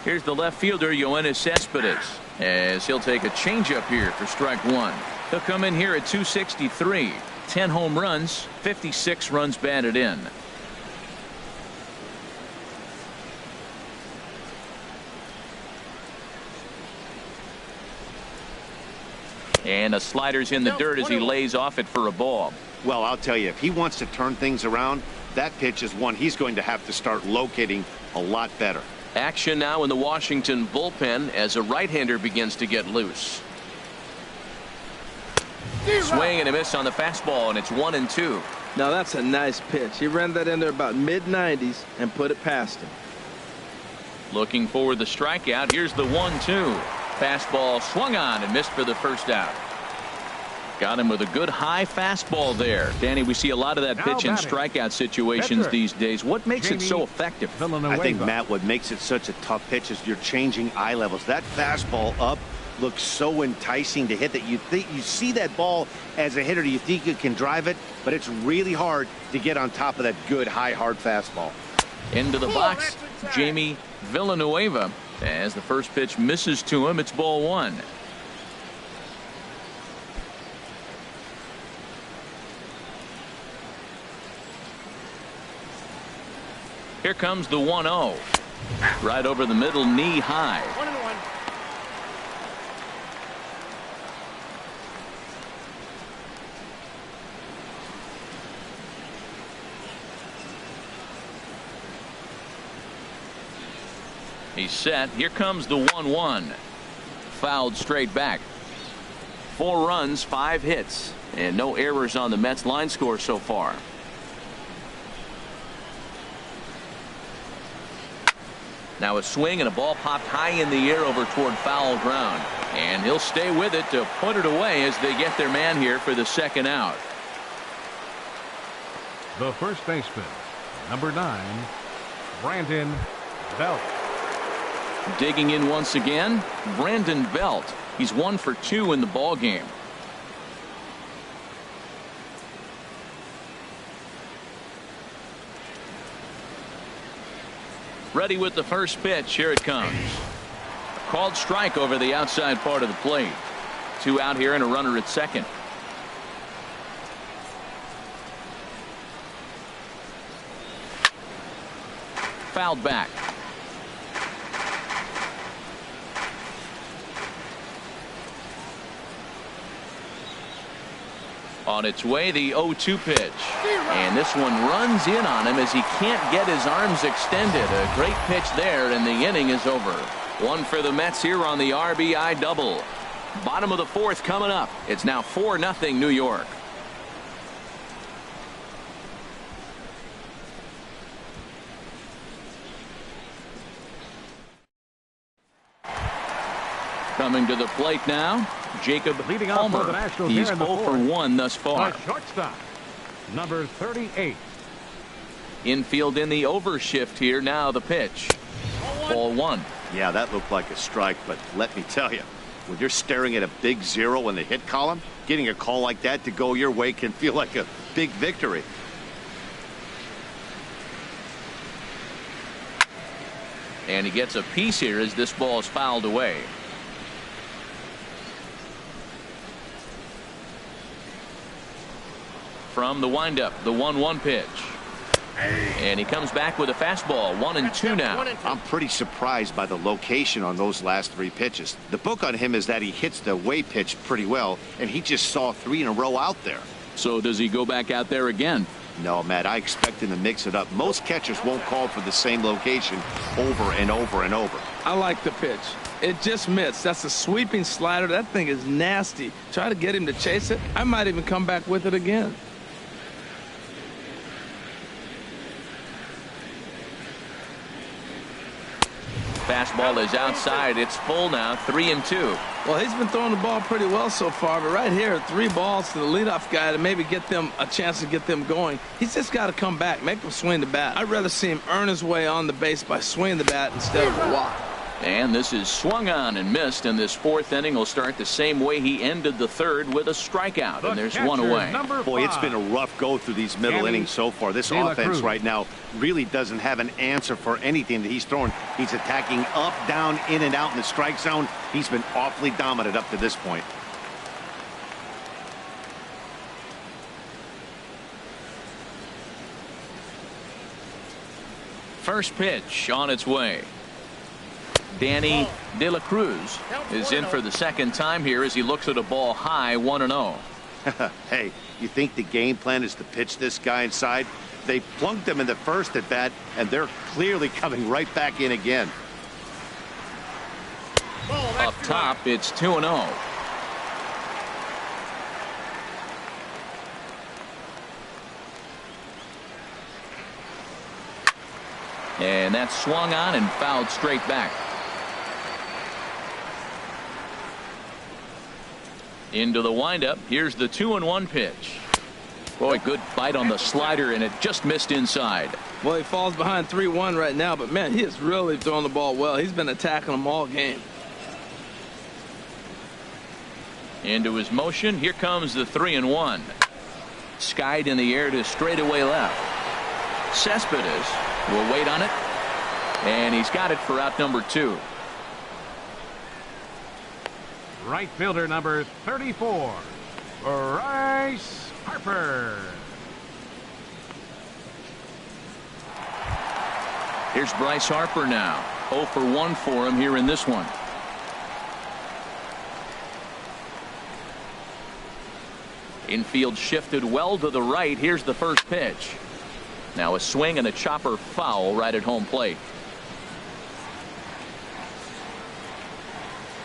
Here's the left fielder, Yoenis Cespedes, as he'll take a changeup here for strike 1. He'll come in here at 263. 10 home runs, 56 runs batted in. And the slider's in the dirt as he lays off it for a ball. Well, I'll tell you, if he wants to turn things around, that pitch is one he's going to have to start locating a lot better. Action now in the Washington bullpen as a right-hander begins to get loose. Swing and a miss on the fastball, and it's 1-2. Now that's a nice pitch. He ran that in there about mid-90s and put it past him. Looking for the strikeout. Here's the 1-2. Fastball swung on and missed for the first out. Got him with a good high fastball there. Danny, we see a lot of that pitch in strikeout situations these days. What makes it so effective? I think, Matt, what makes it such a tough pitch is you're changing eye levels. That fastball up looks so enticing to hit that you see that ball as a hitter, you think you can drive it, but it's really hard to get on top of that good high hard fastball. Into the box, Jamie Villanueva, as the first pitch misses to him. It's ball one. Here comes the 1-0. Right over the middle, knee high. 1-1. He's set. Here comes the 1-1. Fouled straight back. 4 runs, 5 hits, and no errors on the Mets line score so far. Now a swing and a ball popped high in the air over toward foul ground, and he'll stay with it to put it away as they get their man here for the second out. The first baseman, number 9, Brandon Belt. Digging in once again, Brandon Belt. He's 1 for 2 in the ball game. Ready with the first pitch. Here it comes. A called strike over the outside part of the plate. 2 out here and a runner at second. Fouled back. On its way, the 0-2 pitch. And this one runs in on him as he can't get his arms extended. A great pitch there, and the inning is over. 1 for the Mets here on the RBI double. Bottom of the 4th coming up. It's now 4-0 New York. Coming to the plate now, Jacob Leading off for the Palmer. Nationals He's here in the 0 for fourth. 1 thus far. The shortstop, number 38. Infield in the overshift here. Now the pitch. Ball 1. Yeah, that looked like a strike, but let me tell you, when you're staring at a big 0 in the hit column, getting a call like that to go your way can feel like a big victory. And he gets a piece here as this ball is fouled away. From the windup, the 1-1 pitch. And he comes back with a fastball. 1-2 now. I'm pretty surprised by the location on those last 3 pitches. The book on him is that he hits the away pitch pretty well, and he just saw 3 in a row out there. So does he go back out there again? No, Matt, I expect him to mix it up. Most catchers won't call for the same location over and over and over. I like the pitch. It just missed. That's a sweeping slider. That thing is nasty. Try to get him to chase it. I might even come back with it again. Fastball is outside. It's full now. 3-2. Well, he's been throwing the ball pretty well so far, but right here, 3 balls to the leadoff guy to maybe get them a chance to get them going. He's just got to come back, make them swing the bat. I'd rather see him earn his way on the base by swinging the bat instead of a walk. And this is swung on and missed, and this 4th inning will start the same way he ended the 3rd with a strikeout, and there's 1 away. Boy, it's been a rough go through these middle innings so far. This offense right now really doesn't have an answer for anything that he's throwing. He's attacking up, down, in and out in the strike zone. He's been awfully dominant up to this point. First pitch on its way. Danny De La Cruz is in for the second time here as he looks at a ball high. 1-0. Hey, you think the game plan is to pitch this guy inside? They plunked him in the first at bat, and they're clearly coming right back in again. Up top, it's 2-0. And that's swung on and fouled straight back. Into the windup. Here's the 2-1 pitch. Boy, good bite on the slider, and it just missed inside. Well, he falls behind 3-1 right now, but man, he is really throwing the ball well. He's been attacking them all game. Into his motion. Here comes the 3-1. Skied in the air to straightaway left. Cespedes will wait on it. And he's got it for out number 2. Right fielder number 34, Bryce Harper. Here's Bryce Harper now. 0 for 1 for him here in this one. Infield shifted well to the right. Here's the first pitch. Now a swing and a chopper foul right at home plate.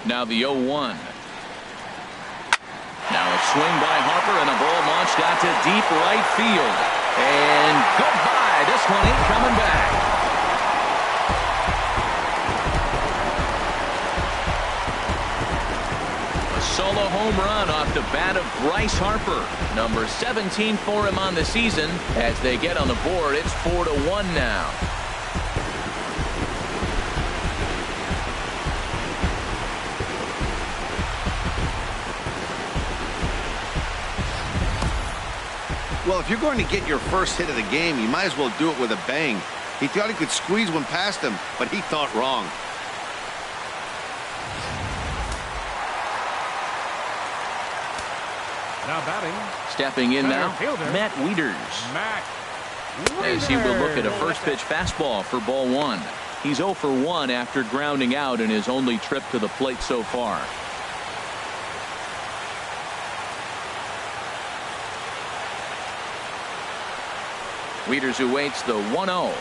Now the 0-1. Now a swing by Harper and a ball launched out to deep right field. And goodbye. This one ain't coming back. A solo home run off the bat of Bryce Harper. Number 17 for him on the season. As they get on the board, it's 4-1 now. Well, if you're going to get your first hit of the game, you might as well do it with a bang. He thought he could squeeze one past him, but he thought wrong. Now batting. Stepping in now, fielder, Matt Wieters. As he will look at a first pitch fastball for ball 1. He's 0 for 1 after grounding out in his only trip to the plate so far. Wieters awaits the 1-0.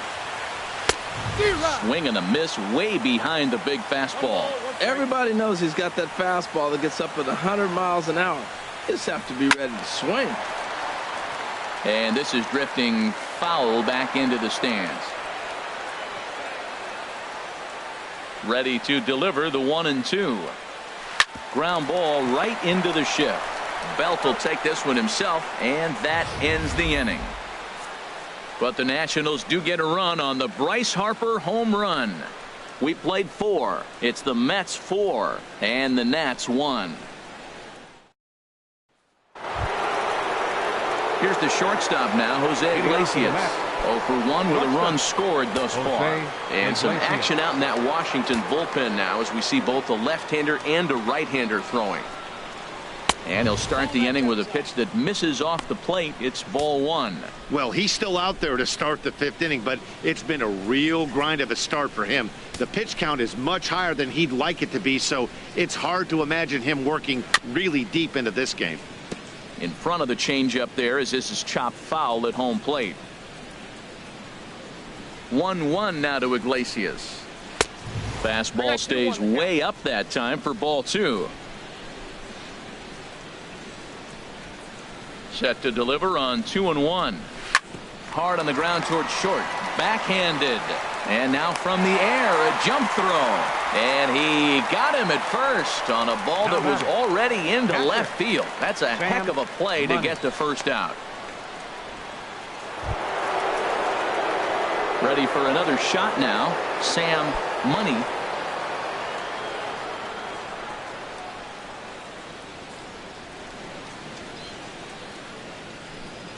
Swing and a miss way behind the big fastball. Everybody knows he's got that fastball that gets up at 100 miles an hour. You just have to be ready to swing. And this is drifting foul back into the stands. Ready to deliver the 1-2. Ground ball right into the shift. Belt will take this one himself, and that ends the inning. But the Nationals do get a run on the Bryce Harper home run. We played 4. It's the Mets 4 and the Nats 1. Here's the shortstop now, Jose Iglesias. 0 for 1 with a run scored thus far. And some action out in that Washington bullpen now as we see both a left-hander and a right-hander throwing. And he'll start the inning with a pitch that misses off the plate. It's ball 1. Well, he's still out there to start the 5th inning, but it's been a real grind of a start for him. The pitch count is much higher than he'd like it to be, so it's hard to imagine him working really deep into this game. In front of the changeup there as this is chopped foul at home plate. 1-1 now to Iglesias. Fastball stays way up that time for ball 2. Set to deliver on 2-1. Hard on the ground towards short. Backhanded. And now from the air, a jump throw. And he got him at first on a ball that was already into left field. That's a heck of a play to get the first out. Ready for another shot now. Sam Money.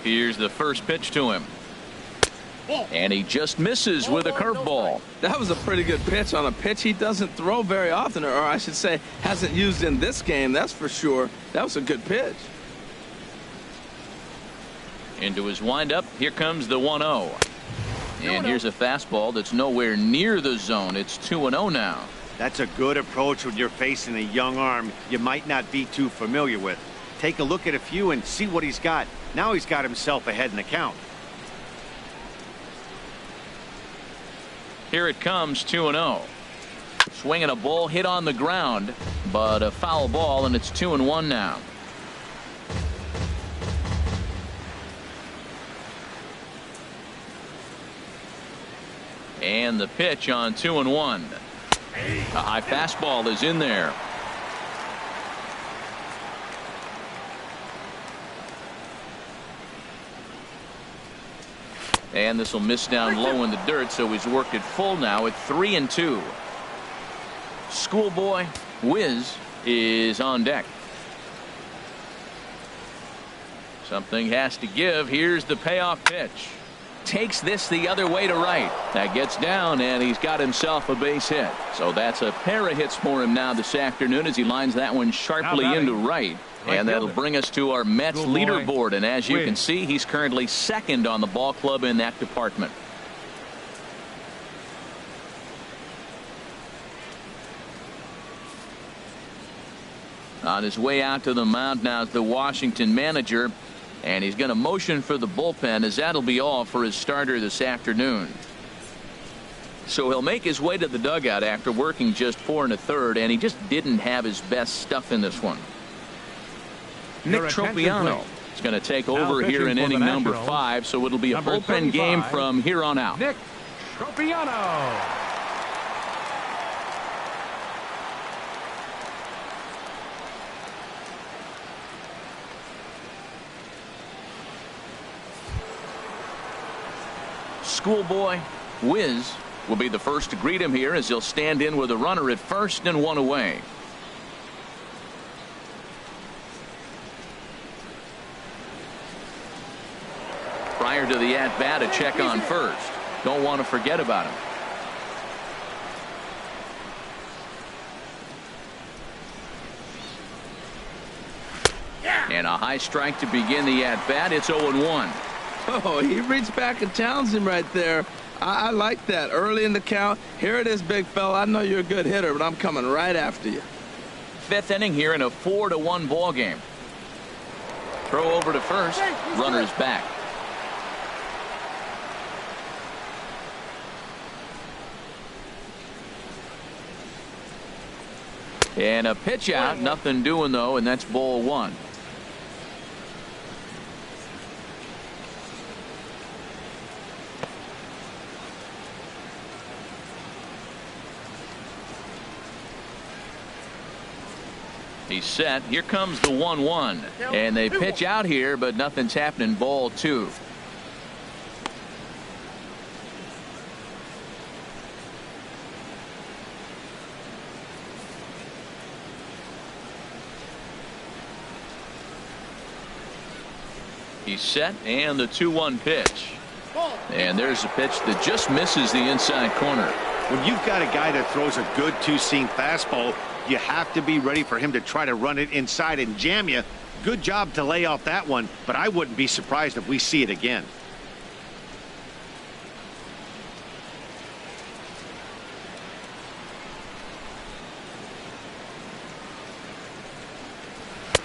Here's the first pitch to him. And he just misses with a curveball. That was a pretty good pitch on a pitch he doesn't throw very often, or I should say hasn't used in this game, that's for sure. That was a good pitch. Into his windup. Here comes the 1-0. And here's a fastball that's nowhere near the zone. It's 2-0 now. That's a good approach when you're facing a young arm you might not be too familiar with. Take a look at a few and see what he's got. Now he's got himself ahead in the count. Here it comes, 2-0. Swinging a ball hit on the ground, but a foul ball, and it's 2-1 now. And the pitch on 2-1. A high fastball is in there. And this will miss down low in the dirt, so he's worked it full now at 3-2. Schoolboy Wiz is on deck. Something has to give. Here's the payoff pitch. Takes this the other way to right. That gets down, and he's got himself a base hit. So that's a pair of hits for him now this afternoon as he lines that one sharply into right. And that'll bring us to our Mets leaderboard. And as you can see, he's currently second on the ball club in that department. On his way out to the mound now is the Washington manager, and he's going to motion for the bullpen, as that'll be all for his starter this afternoon. So he'll make his way to the dugout after working just 4 1/3, and he just didn't have his best stuff in this one. Nick Tropiano is going to take over here in inning number 5, so it'll be a bullpen game from here on out. Nick Tropiano. Schoolboy Wiz will be the first to greet him here as he'll stand in with a runner at first and 1 away. Prior to the at bat, a check on first. Don't want to forget about him. And a high strike to begin the at bat. It's 0-1. Oh, he reached back and challenged him right there. I like that. Early in the count. Here it is, big fella. I know you're a good hitter, but I'm coming right after you. 5th inning here in a 4-1 ball game. Throw over to first. Runner's back. And a pitch out. Nothing doing, though, and that's ball 1. He's set. Here comes the 1-1. And they pitch out here, but nothing's happening. Ball 2. He's set, and the 2-1 pitch. And there's a pitch that just misses the inside corner. When you've got a guy that throws a good two-seam fastball, you have to be ready for him to try to run it inside and jam you. Good job to lay off that one, but I wouldn't be surprised if we see it again.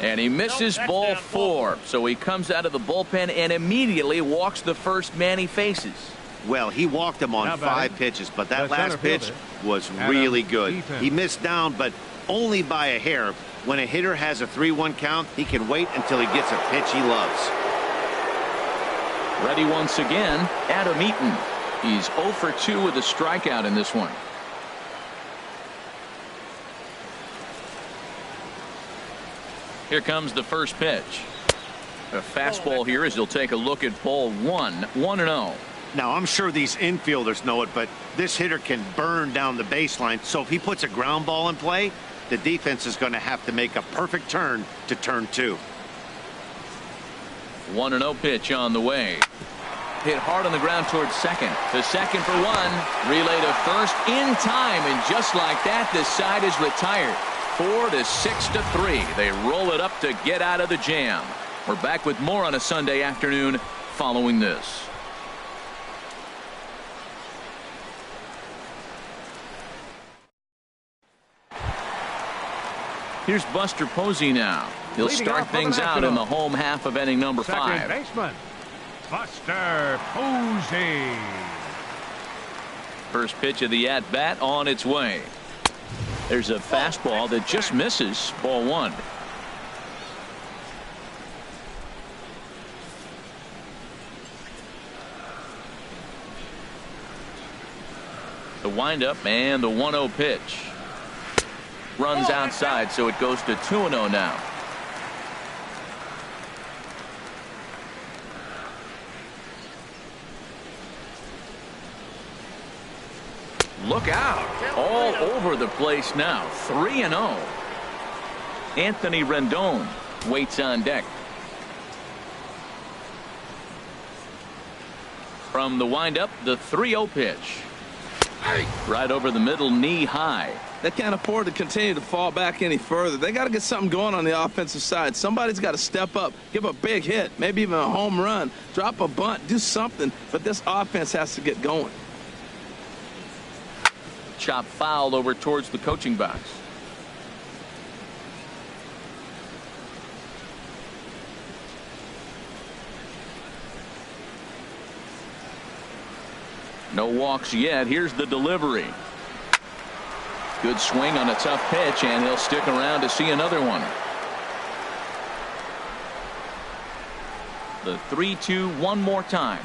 And he misses ball 4. So he comes out of the bullpen and immediately walks the first man he faces. Well, he walked him on 5 pitches, but that last pitch was really good. He missed down, but only by a hair. When a hitter has a 3-1 count, he can wait until he gets a pitch he loves. Ready once again, Adam Eaton. He's 0 for 2 with a strikeout in this one. Here comes the first pitch. A fastball here as he'll take a look at ball 1. 1-0. Now, I'm sure these infielders know it, but this hitter can burn down the baseline. So if he puts a ground ball in play, the defense is going to have to make a perfect turn to turn 2. 1-0 pitch on the way. Hit hard on the ground towards second. To second for 1. Relay to first in time, and just like that, this side is retired. 4-6-3. They roll it up to get out of the jam. We're back with more on a Sunday afternoon following this. Here's Buster Posey now. He'll start things out in the home half of inning number 5. Second baseman, Buster Posey. First pitch of the at-bat on its way. There's a fastball that just misses. Ball 1. The windup and the 1-0 pitch. Runs outside, so it goes to 2-0 now. Look out. All over the place now. 3-0. Anthony Rendon waits on deck. From the windup, the 3-0 pitch. Right over the middle, knee high. They can't afford to continue to fall back any further. They got to get something going on the offensive side. Somebody's got to step up, give a big hit, maybe even a home run, drop a bunt, do something. But this offense has to get going. Chop foul over towards the coaching box. No walks yet. Here's the delivery. Good swing on a tough pitch, and he'll stick around to see another one. The 3-2 one more time.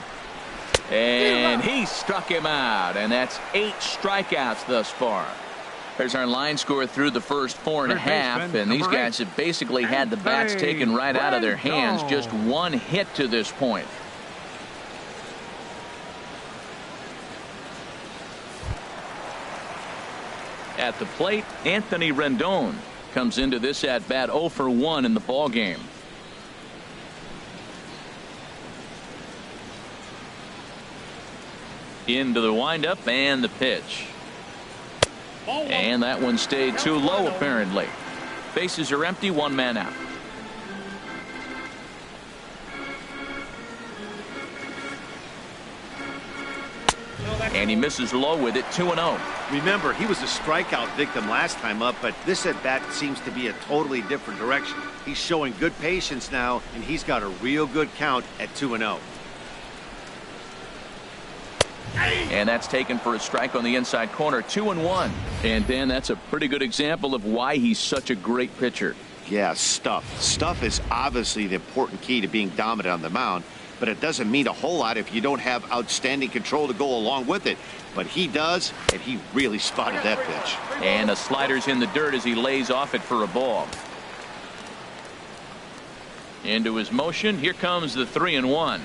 And he struck him out, and that's 8 strikeouts thus far. There's our line score through the first 4.5, and these guys have basically had the bats taken right out of their hands. Just one hit to this point. At the plate, Anthony Rendon comes into this at bat 0 for 1 in the ball game. Into the windup and the pitch. And that one stayed too low apparently. Bases are empty, 1 man out. And he misses low with it, 2-0. Remember, he was a strikeout victim last time up, but this at bat seems to be a totally different direction. He's showing good patience now, and he's got a real good count at 2-0. And that's taken for a strike on the inside corner, 2-1. And Dan, that's a pretty good example of why he's such a great pitcher. Yeah, stuff is obviously the important key to being dominant on the mound, but it doesn't mean a whole lot if you don't have outstanding control to go along with it. But he does, and he really spotted that pitch. And a slider's in the dirt as he lays off it for a ball. Into his motion, here comes the 3-1.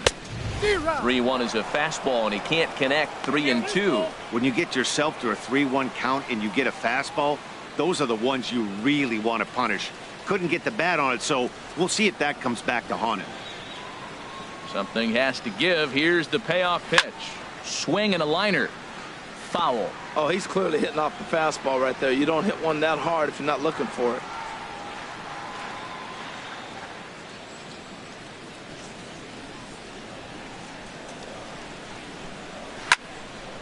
3-1 is a fastball, and he can't connect. 3-2. When you get yourself to a 3-1 count and you get a fastball, those are the ones you really want to punish. Couldn't get the bat on it, so we'll see if that comes back to haunt him. Something has to give. Here's the payoff pitch. Swing and a liner. Foul. Oh, he's clearly hitting off the fastball right there. You don't hit one that hard if you're not looking for it.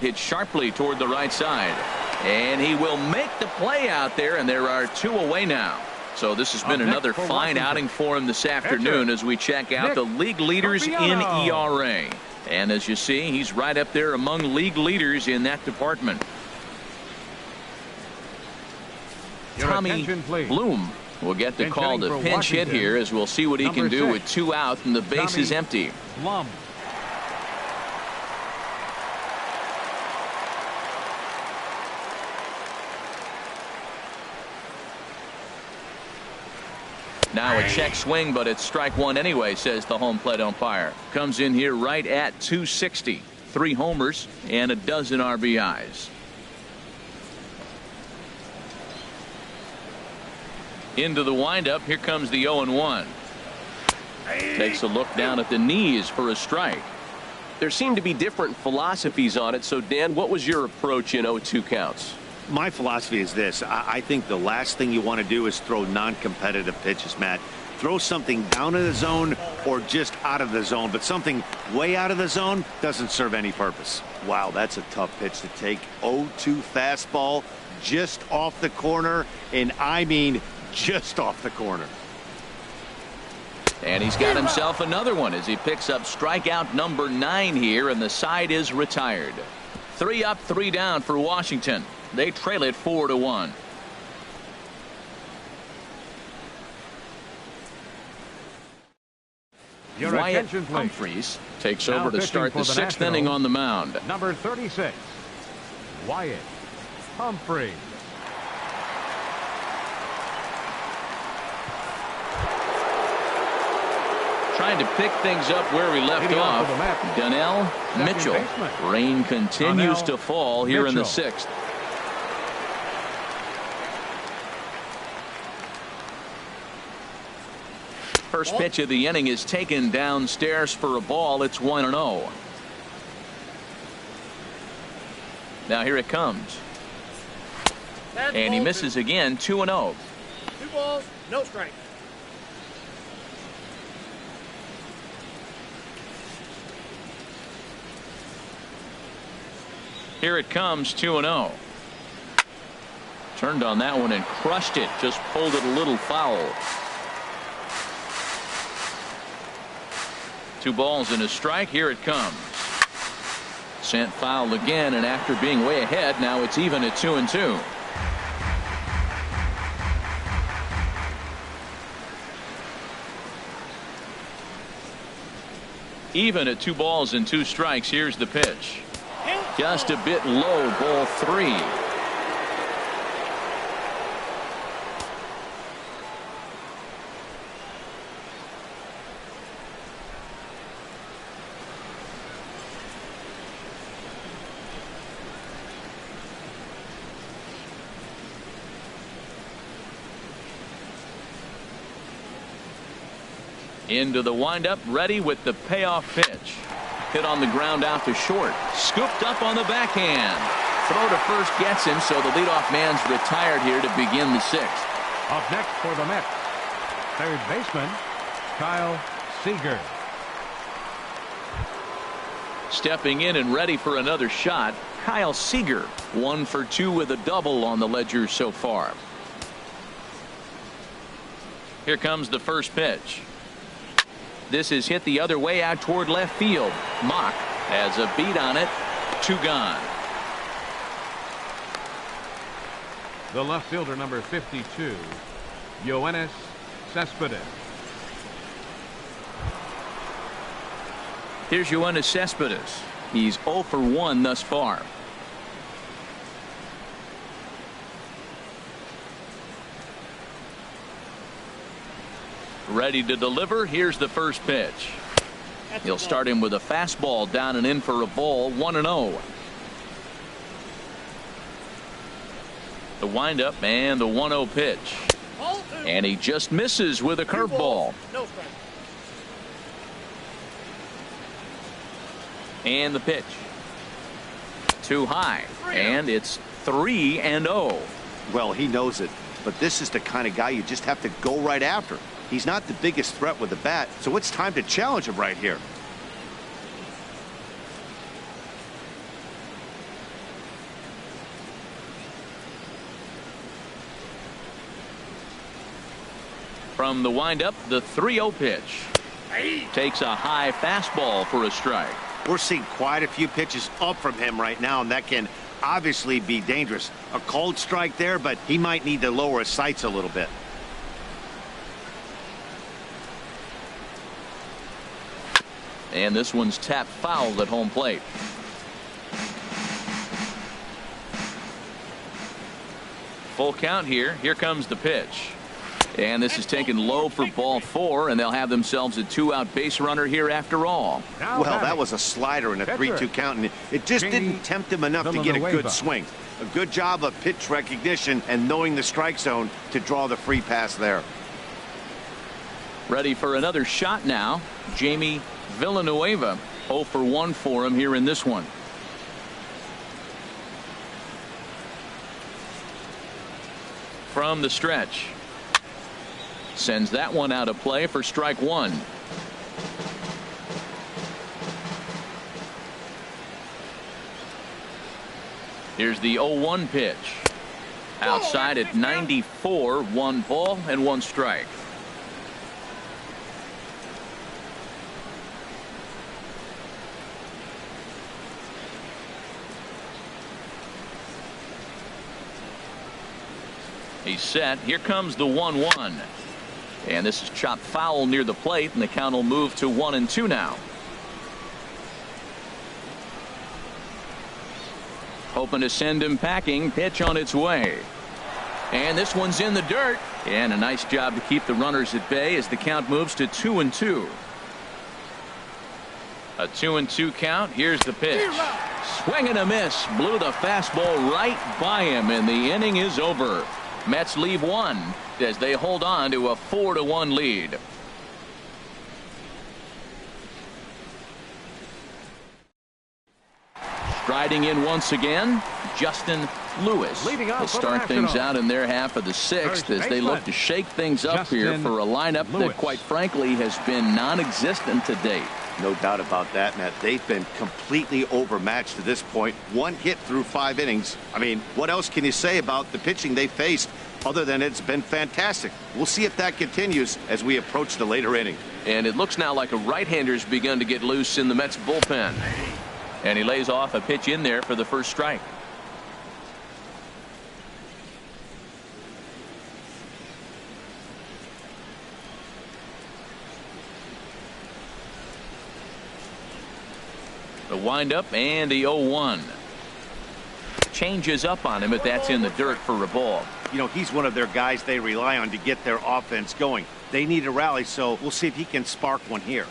Hit sharply toward the right side. And he will make the play out there, and there are 2 away now. So this has been another fine outing for him this afternoon as we check out the league leaders in ERA. And as you see, he's right up there among league leaders in that department. Tommy Bloom will get the call to pinch hit here, as we'll see what he can do with 2 out and the base is empty. Now a check swing, but it's strike 1 anyway, says the home plate umpire. Comes in here right at 260. 3 homers and a dozen RBIs. Into the windup. Here comes the 0-1. Takes a look down at the knees for a strike. There seem to be different philosophies on it. So, Dan, what was your approach in 0-2 counts? My philosophy is this. I think the last thing you want to do is throw non-competitive pitches, Matt. Throw something down in the zone or just out of the zone, but something way out of the zone doesn't serve any purpose. Wow, that's a tough pitch to take. 0-2 fastball just off the corner, and I mean just off the corner. And he's got himself another one as he picks up strikeout number 9 here, and the side is retired. 3 up, 3 down for Washington. They trail it 4-1. Wyatt Humphreys takes over to start the 6th inning on the mound. Number 36, Wyatt Humphreys. Trying to pick things up where we left off. Donnell Mitchell. Rain continues to fall here in the 6th. First pitch of the inning is taken downstairs for a ball. It's 1-0. Now here it comes. And he misses again, 2-0. 2 balls, no strike. Here it comes, 2-0. Turned on that one and crushed it. Just pulled it a little foul. 2 balls and a strike. Here it comes. Sent foul again, and after being way ahead, now it's even at 2-2. Even at 2 balls and 2 strikes. Here's the pitch. Just a bit low, ball 3. Into the windup, ready with the payoff pitch. Hit on the ground out to short. Scooped up on the backhand. Throw to first gets him, so the leadoff man's retired here to begin the 6th. Up next for the Mets, third baseman, Kyle Seager. Stepping in and ready for another shot, Kyle Seager. 1 for 2 with a double on the ledger so far. Here comes the first pitch. This is hit the other way out toward left field. Mock has a beat on it. 2 gone. The left fielder, number 52, Yoenis Cespedes. Here's Yoenis Cespedes. He's 0 for 1 thus far. Ready to deliver. Here's the first pitch. He'll start him with a fastball down and in for a ball. 1-0. The windup and the 1-0 pitch. And he just misses with a curveball. No strike. And the pitch. Too high. And it's 3-0. Well, he knows it. But this is the kind of guy you just have to go right after. He's not the biggest threat with the bat, so it's time to challenge him right here. From the windup, the 3-0 pitch. Takes a high fastball for a strike. We're seeing quite a few pitches up from him right now, and that can obviously be dangerous. A cold strike there, but he might need to lower his sights a little bit. And this one's tapped foul at home plate. Full count here. Here comes the pitch. And this is taken low for ball 4, and they'll have themselves a 2-out base runner here after all. Well, that was a slider in a 3-2 count, and it just didn't tempt him enough to get a good swing. A good job of pitch recognition and knowing the strike zone to draw the free pass there. Ready for another shot now. Jamie Villanueva. 0 for 1 for him here in this one. From the stretch. Sends that one out of play for strike 1. Here's the 0-1 pitch. Outside at 94. 1 ball and 1 strike. He's set. Here comes the 1-1. And this is chopped foul near the plate, and the count will move to 1-2 now. Hoping to send him packing. Pitch on its way. And this one's in the dirt. And a nice job to keep the runners at bay as the count moves to 2-2. A 2-2 count. Here's the pitch. Swing and a miss. Blew the fastball right by him, and the inning is over. Mets leave 1 as they hold on to a 4-1 lead. Striding in once again, Justin Lewis Leading off will for the start things Nationals. out in their half of the sixth First as they look baseman, to shake things up here Justin for a lineup Lewis. that quite frankly has been non-existent to date. No doubt about that, Matt. They've been completely overmatched to this point. One hit through 5 innings. I mean, what else can you say about the pitching they faced other than it's been fantastic? We'll see if that continues as we approach the later inning. And it looks now like a right-hander's begun to get loose in the Mets bullpen. And he lays off a pitch in there for the first strike. The windup and the 0-1. Changes up on him, but that's in the dirt for a ball. You know, he's one of their guys they rely on to get their offense going. They need a rally, so we'll see if he can spark one here.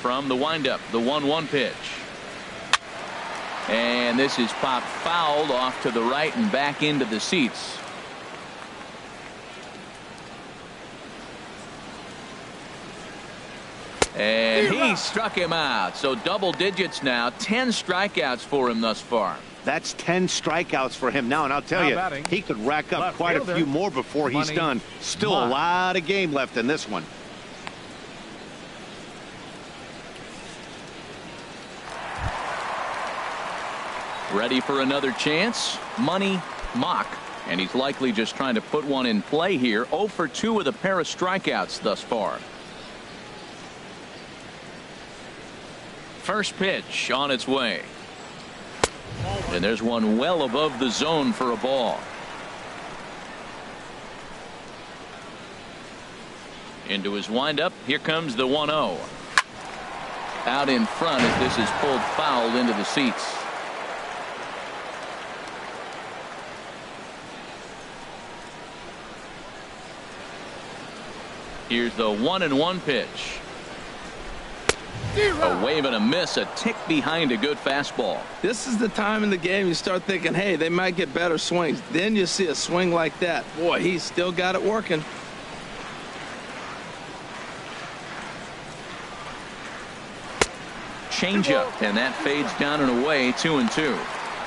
From the windup, the 1-1 pitch. And this is popped fouled off to the right and back into the seats. And he struck him out. So double digits now. 10 strikeouts for him thus far. That's 10 strikeouts for him now, and I'll tell Now you, batting, he could rack up left quite a fielder, few more before he's Money done. Still a Mott. lot of game left in this one. Ready for another chance. Money Mott. And he's likely just trying to put one in play here. 0 for 2 with a pair of strikeouts thus far. First pitch on its way. And there's one well above the zone for a ball. Into his windup. Here comes the 1-0. Out in front as this is pulled fouled into the seats. Here's the 1-1 pitch. A wave and a miss, a tick behind a good fastball. This is the time in the game you start thinking, hey, they might get better swings. Then you see a swing like that. Boy, he's still got it working. Changeup, and that fades down and away. 2-2.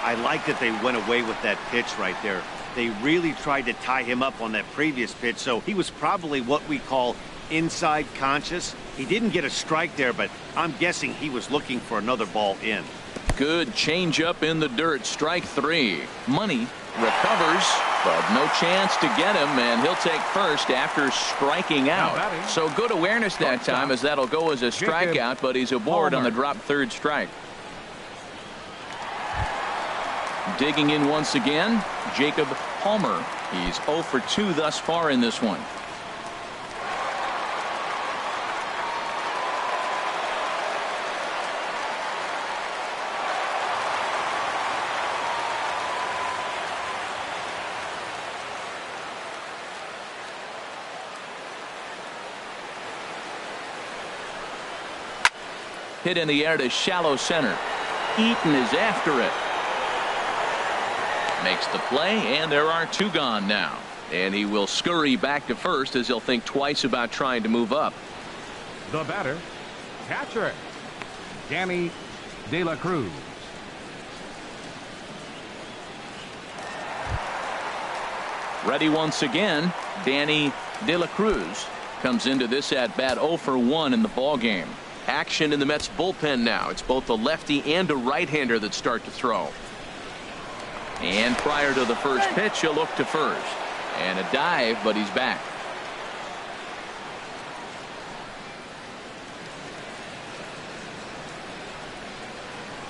I like that they went away with that pitch right there. They really tried to tie him up on that previous pitch, so he was probably what we call inside conscious. He didn't get a strike there, but I'm guessing he was looking for another ball in. Good changeup in the dirt. Strike 3. Money recovers, but no chance to get him, and he'll take first after striking out. So good awareness that time, as that'll go as a strikeout, but he's aboard on the drop third strike. Digging in once again, Jacob Palmer. He's 0 for 2 thus far in this one. Hit in the air to shallow center. Eaton is after it. Makes the play, and there are 2 gone now. And he will scurry back to first as he'll think twice about trying to move up. The batter, catcher, Danny De La Cruz. Ready once again, Danny De La Cruz comes into this at bat 0 for 1 in the ball game. Action in the Mets bullpen now. It's both a lefty and a right-hander that start to throw. And prior to the first pitch, he'll look to first. And a dive, but he's back.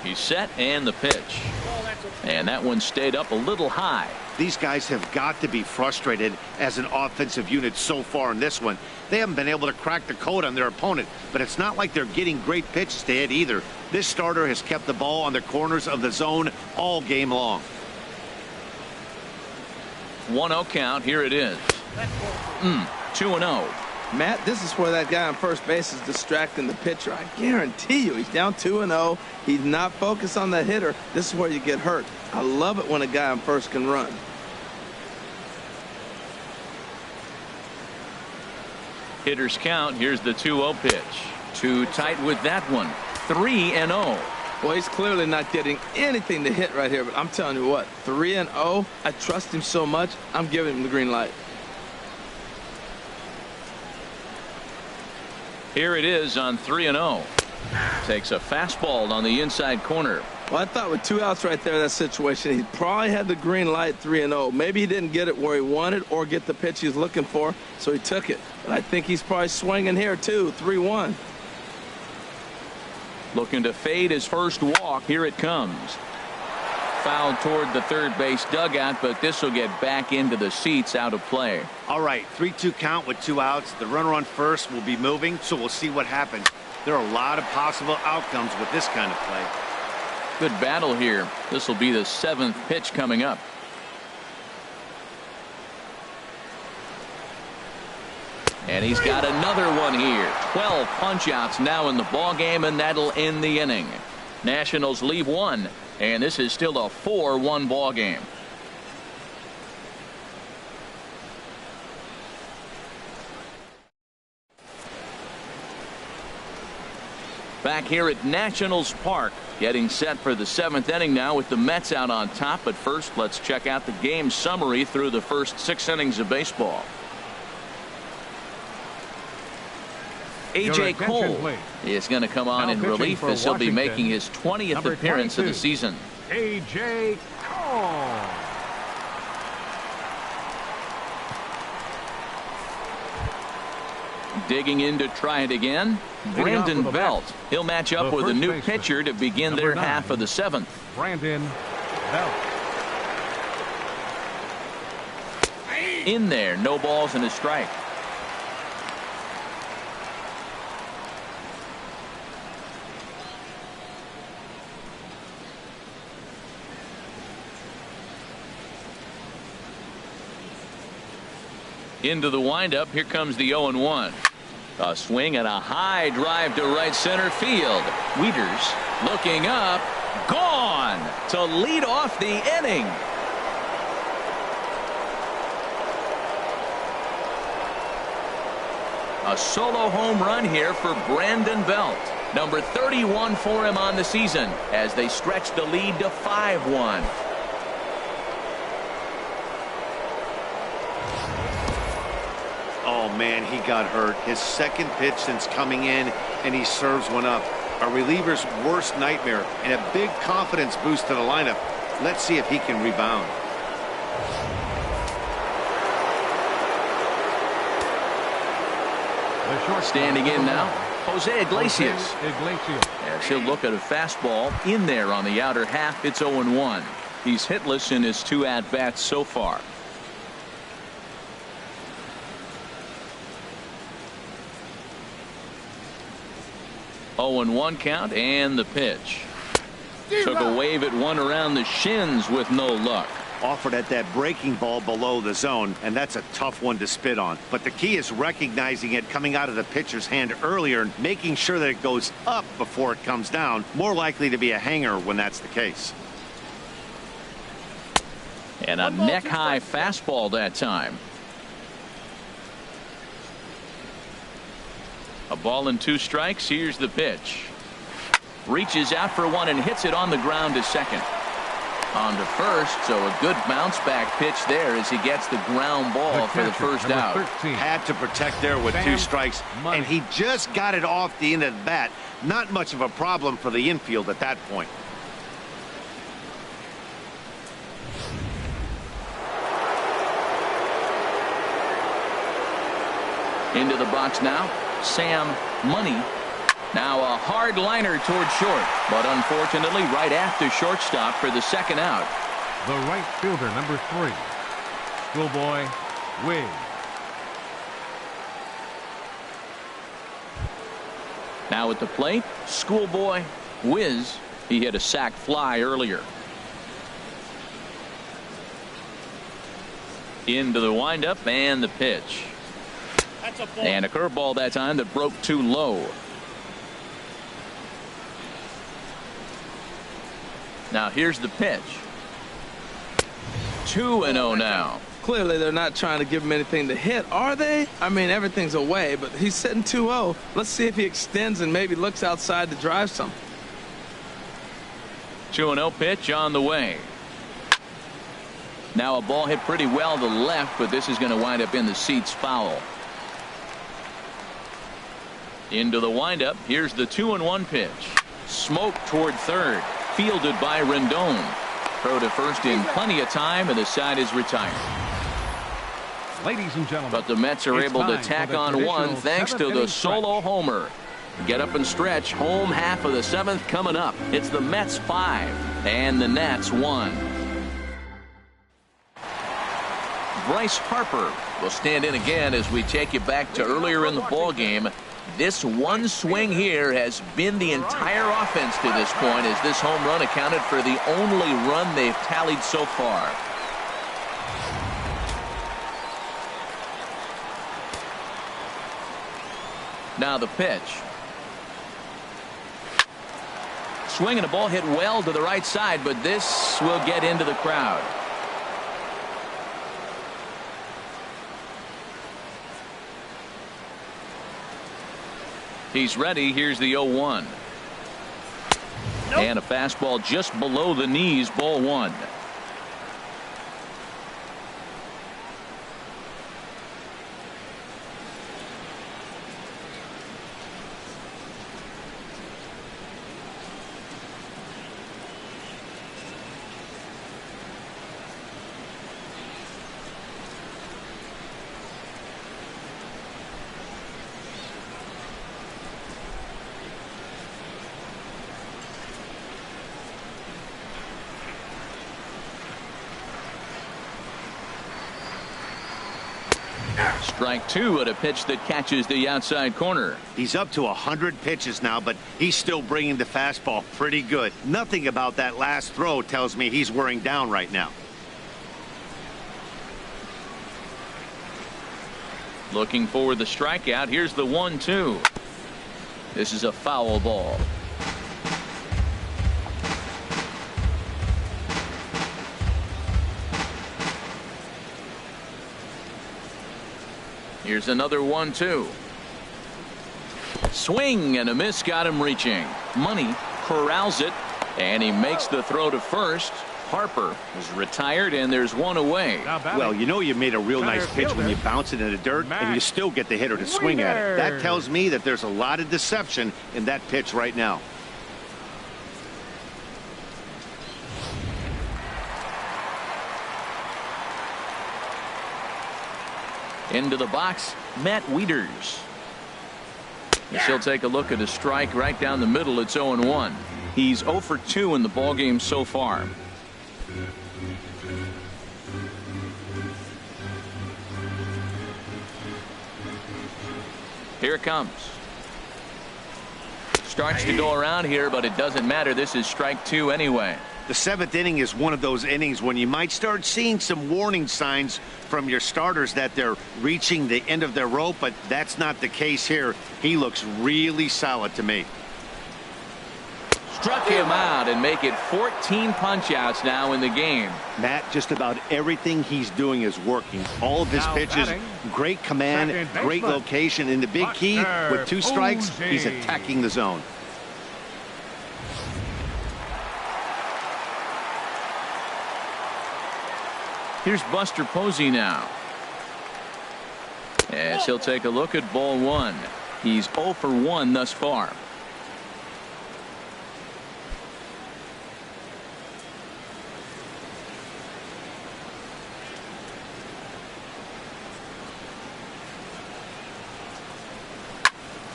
He's set, and the pitch. And that one stayed up a little high. These guys have got to be frustrated as an offensive unit so far in this one. They haven't been able to crack the code on their opponent, but it's not like they're getting great pitches to hit either. This starter has kept the ball on the corners of the zone all game long. 1-0 count. Here it is. 2-0. Matt, this is where that guy on first base is distracting the pitcher. I guarantee you he's down 2-0. He's not focused on the hitter. This is where you get hurt. I love it when a guy on first can run. Hitters count. Here's the 2-0 pitch. Too tight with that one. 3-0. Well, he's clearly not getting anything to hit right here, but I'm telling you what, 3-0, I trust him so much, I'm giving him the green light. Here it is on 3-0. Takes a fastball on the inside corner. Well, I thought with 2 outs right there in that situation, he probably had the green light 3-0. Maybe he didn't get it where he wanted or get the pitch he was looking for, so he took it. But I think he's probably swinging here, too, 3-1. Looking to fade his first walk. Here it comes. Foul toward the third base dugout, but this will get back into the seats, out of play. All right, 3-2 count with 2 outs. The runner on first will be moving, so we'll see what happens. There are a lot of possible outcomes with this kind of play. Good battle here. This will be the 7th pitch coming up. And he's got another one here. 12 punch-outs now in the ball game, and that'll end the inning. Nationals leave 1, and this is still a 4-1 ball game. Back here at Nationals Park, getting set for the 7th inning now with the Mets out on top. But first, let's check out the game summary through the first 6 innings of baseball. A.J. Cole is going to come on in relief as he'll be making his 20th appearance of the season. A.J. Cole. Digging in to try it again, Brandon Belt. He'll match up with a new pitcher to begin their half of the 7th. Brandon Belt. In there, no balls and a strike. Into the windup. Here comes the 0-1. A swing and a high drive to right center field. Wieters looking up. Gone to lead off the inning. A solo home run here for Brandon Belt. Number 31 for him on the season as they stretch the lead to 5-1. Oh, man, he got hurt. His 2nd pitch since coming in, and he serves one up. A reliever's worst nightmare and a big confidence boost to the lineup. Let's see if he can rebound. Standing in now, Jose Iglesias. As he'll look at a fastball in there on the outer half. It's 0-1. He's hitless in his 2 at-bats so far. Oh, 0-1 count, and the pitch. Took a wave at one around the shins with no luck. Offered at that breaking ball below the zone, and that's a tough one to spit on. But the key is recognizing it coming out of the pitcher's hand earlier and making sure that it goes up before it comes down. More likely to be a hanger when that's the case. And a neck-high fastball that time. A ball and 2 strikes. Here's the pitch. Reaches out for one and hits it on the ground to second. On to first, so a good bounce back pitch there as he gets the ground ball for the first out. 13. Had to protect there with 2 strikes, and he just got it off the end of the bat. Not much of a problem for the infield at that point. Into the box now, Sam Money. Now a hard liner toward short, but unfortunately right after shortstop for the 2nd out. The right fielder, number 3, Schoolboy Wiz. Now at the plate, Schoolboy Wiz. He hit a sac fly earlier. Into the windup and the pitch. And a curveball that time that broke too low. Now here's the pitch. 2-0 now. clearly they're not trying to give him anything to hit, are they? I mean, everything's away, but he's sitting 2-0. Let's see if he extends and maybe looks outside to drive some. 2-0 pitch on the way. Now a ball hit pretty well to the left, but this is going to wind up in the seats foul. Into the windup. Here's the 2-1 pitch. Smoke toward third. Fielded by Rendon. Throw to first in plenty of time, and the side is retired. Ladies and gentlemen, but the Mets are able to tack on one thanks to the solo homer. Get up and stretch. Home half of the seventh coming up. It's the Mets 5 and the Nats 1. Bryce Harper will stand in again as we take you back to earlier in the ball game. This one swing here has been the entire offense to this point, as this home run accounted for the only run they've tallied so far. Now the pitch. Swing and a ball hit well to the right side, but this will get into the crowd. He's ready. Here's the 0-1. Nope. And a fastball just below the knees, ball one. Strike two at a pitch that catches the outside corner. He's up to 100 pitches now, but he's still bringing the fastball pretty good. Nothing about that last throw tells me he's wearing down right now. Looking for the strikeout. Here's the 1-2. This is a foul ball. Here's another 1-2. Swing and a miss got him reaching. Money corrals it, and he makes the throw to first. Harper is retired, and there's one away. Well, you know you made a real nice pitch when you bounce it in the dirt and you still get the hitter to swing at it. That tells me that there's a lot of deception in that pitch right now. Into the box, Matt Wieters. He'll take a look at a strike right down the middle. It's 0-1. He's 0 for 2 in the ballgame so far. Here it comes. Starts to go around here, but it doesn't matter. This is strike two anyway. The seventh inning is one of those innings when you might start seeing some warning signs from your starters that they're reaching the end of their rope, but that's not the case here. He looks really solid to me. Struck him out and make it 14 punch-outs now in the game. Matt, just about everything he's doing is working. All of his pitches, great command, great location, and the big key, with 2 strikes, he's attacking the zone. Here's Buster Posey now. As he'll take a look at ball one. He's 0 for 1 thus far.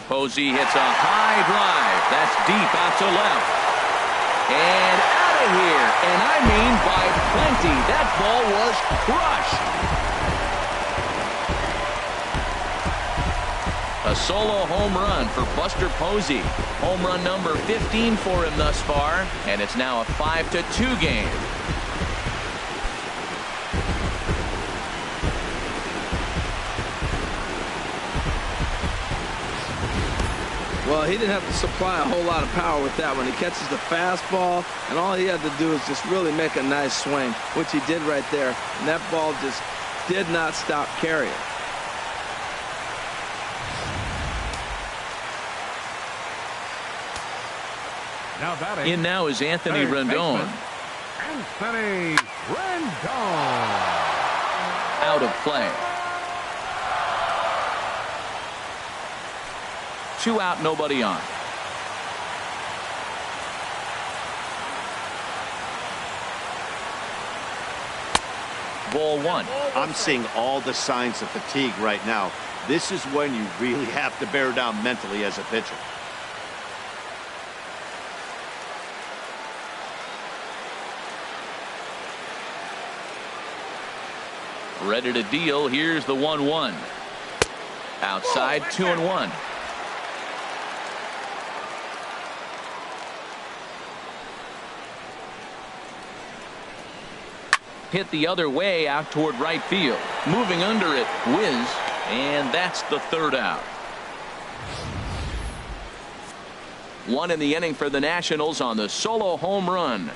Posey hits a high drive. That's deep out to left. And out of here. And I mean by plenty. That ball was crushed. A solo home run for Buster Posey. Home run number 15 for him thus far. And it's now a 5-2 game. Well, he didn't have to supply a whole lot of power with that one. He catches the fastball, and all he had to do is just really make a nice swing, which he did right there. And that ball just did not stop carrying. Now batting. In now is Anthony Rendon. Anthony Rendon. Out of play. 2 out, nobody on. Ball 1. I'm seeing all the signs of fatigue right now. This is when you really have to bear down mentally as a pitcher. Ready to deal. Here's the 1-1. Outside, 2-1. Hit the other way out toward right field. Moving under it, Whiz, and that's the 3rd out. 1 in the inning for the Nationals on the solo home run.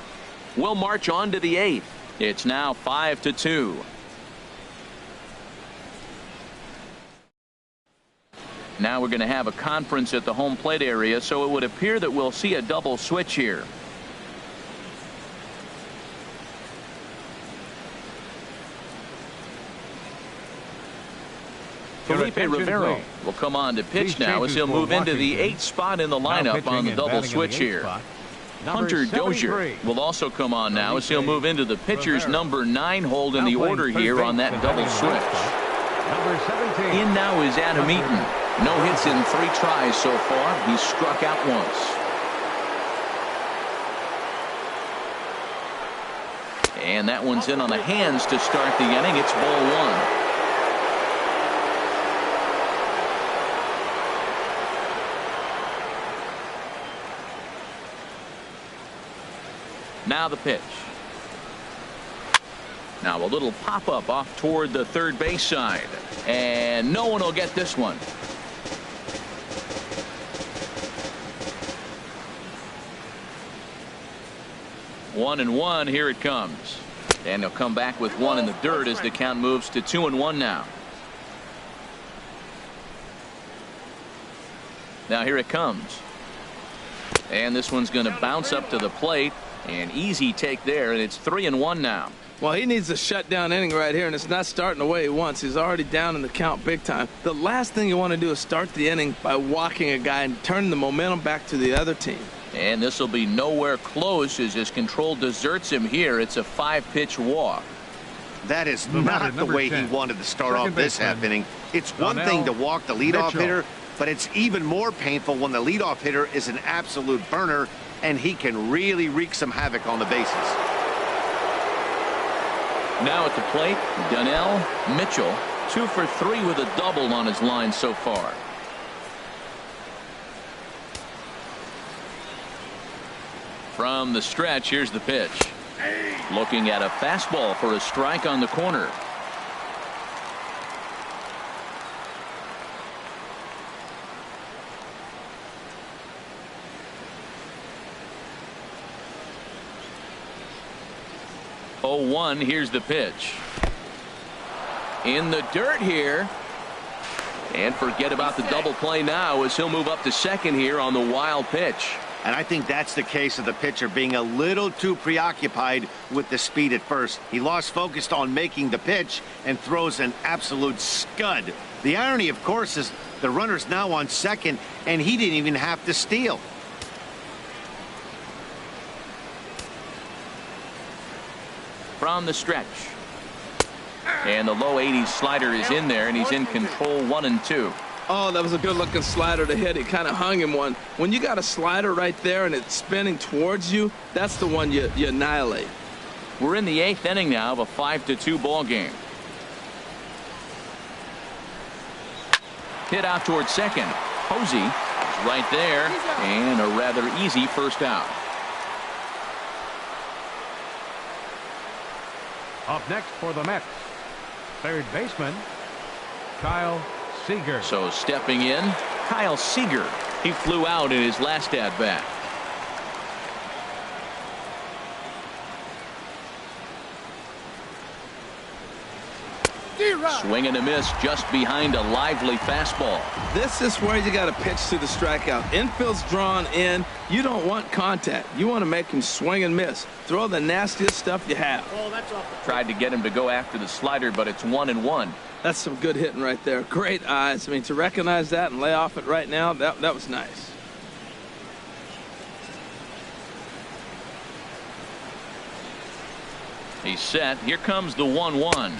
We'll march on to the 8th. It's now 5-2. Now we're going to have a conference at the home plate area, so it would appear that we'll see a double switch here. Felipe Rivero will come on to pitch now as he'll move into the 8th spot in the lineup on the double switch here. Hunter Dozier will also come on now as he'll move into the pitcher's number 9 hold in the order here on that double switch. In now is Adam Eaton. No hits in 3 tries so far. He's struck out once. And that one's in on the hands to start the inning. It's ball 1. Now the pitch. Now a little pop-up off toward the third base side. And no one will get this one. 1-1. Here it comes. And he'll come back with 1 in the dirt as the count moves to 2-1 now. Now here it comes. And this one's going to bounce up to the plate. An easy take there, and it's 3-1 now. Well, he needs a shutdown inning right here, and it's not starting the way he wants. He's already down in the count big time. The last thing you want to do is start the inning by walking a guy and turn the momentum back to the other team. And this will be nowhere close as his control deserts him here. It's a 5-pitch walk. That is not the way he wanted to start off this half inning. It's one thing to walk the leadoff hitter, but it's even more painful when the leadoff hitter is an absolute burner, and he can really wreak some havoc on the bases. Now at the plate, Donnell Mitchell, 2 for 3 with a double on his line so far. From the stretch, here's the pitch. Looking at a fastball for a strike on the corner. Oh, 1. Here's the pitch. In the dirt here. And forget about the double play now as he'll move up to second here on the wild pitch. And I think that's the case of the pitcher being a little too preoccupied with the speed at first. He lost focus on making the pitch and throws an absolute scud. The irony, of course, is the runner's now on second, and he didn't even have to steal. From the stretch. And the low 80s slider is in there, and he's in control 1-2. Oh, that was a good-looking slider to hit. He kind of hung him one. When you got a slider right there and it's spinning towards you, that's the one you annihilate. We're in the 8th inning now of a 5-2 ball game. Hit out towards second. Posey is right there, and a rather easy first out. Up next for the Mets, third baseman Kyle Seager. So stepping in, Kyle Seager. He flew out in his last at bat. Swing and a miss just behind a lively fastball. This is where you got to pitch to the strikeout. Infield's drawn in. You don't want contact. You want to make him swing and miss. Throw the nastiest stuff you have. Oh, that's off. Tried to get him to go after the slider, but it's 1-1. That's some good hitting right there. Great eyes. I mean, to recognize that and lay off it right now, that was nice. He's set. Here comes the 1-1.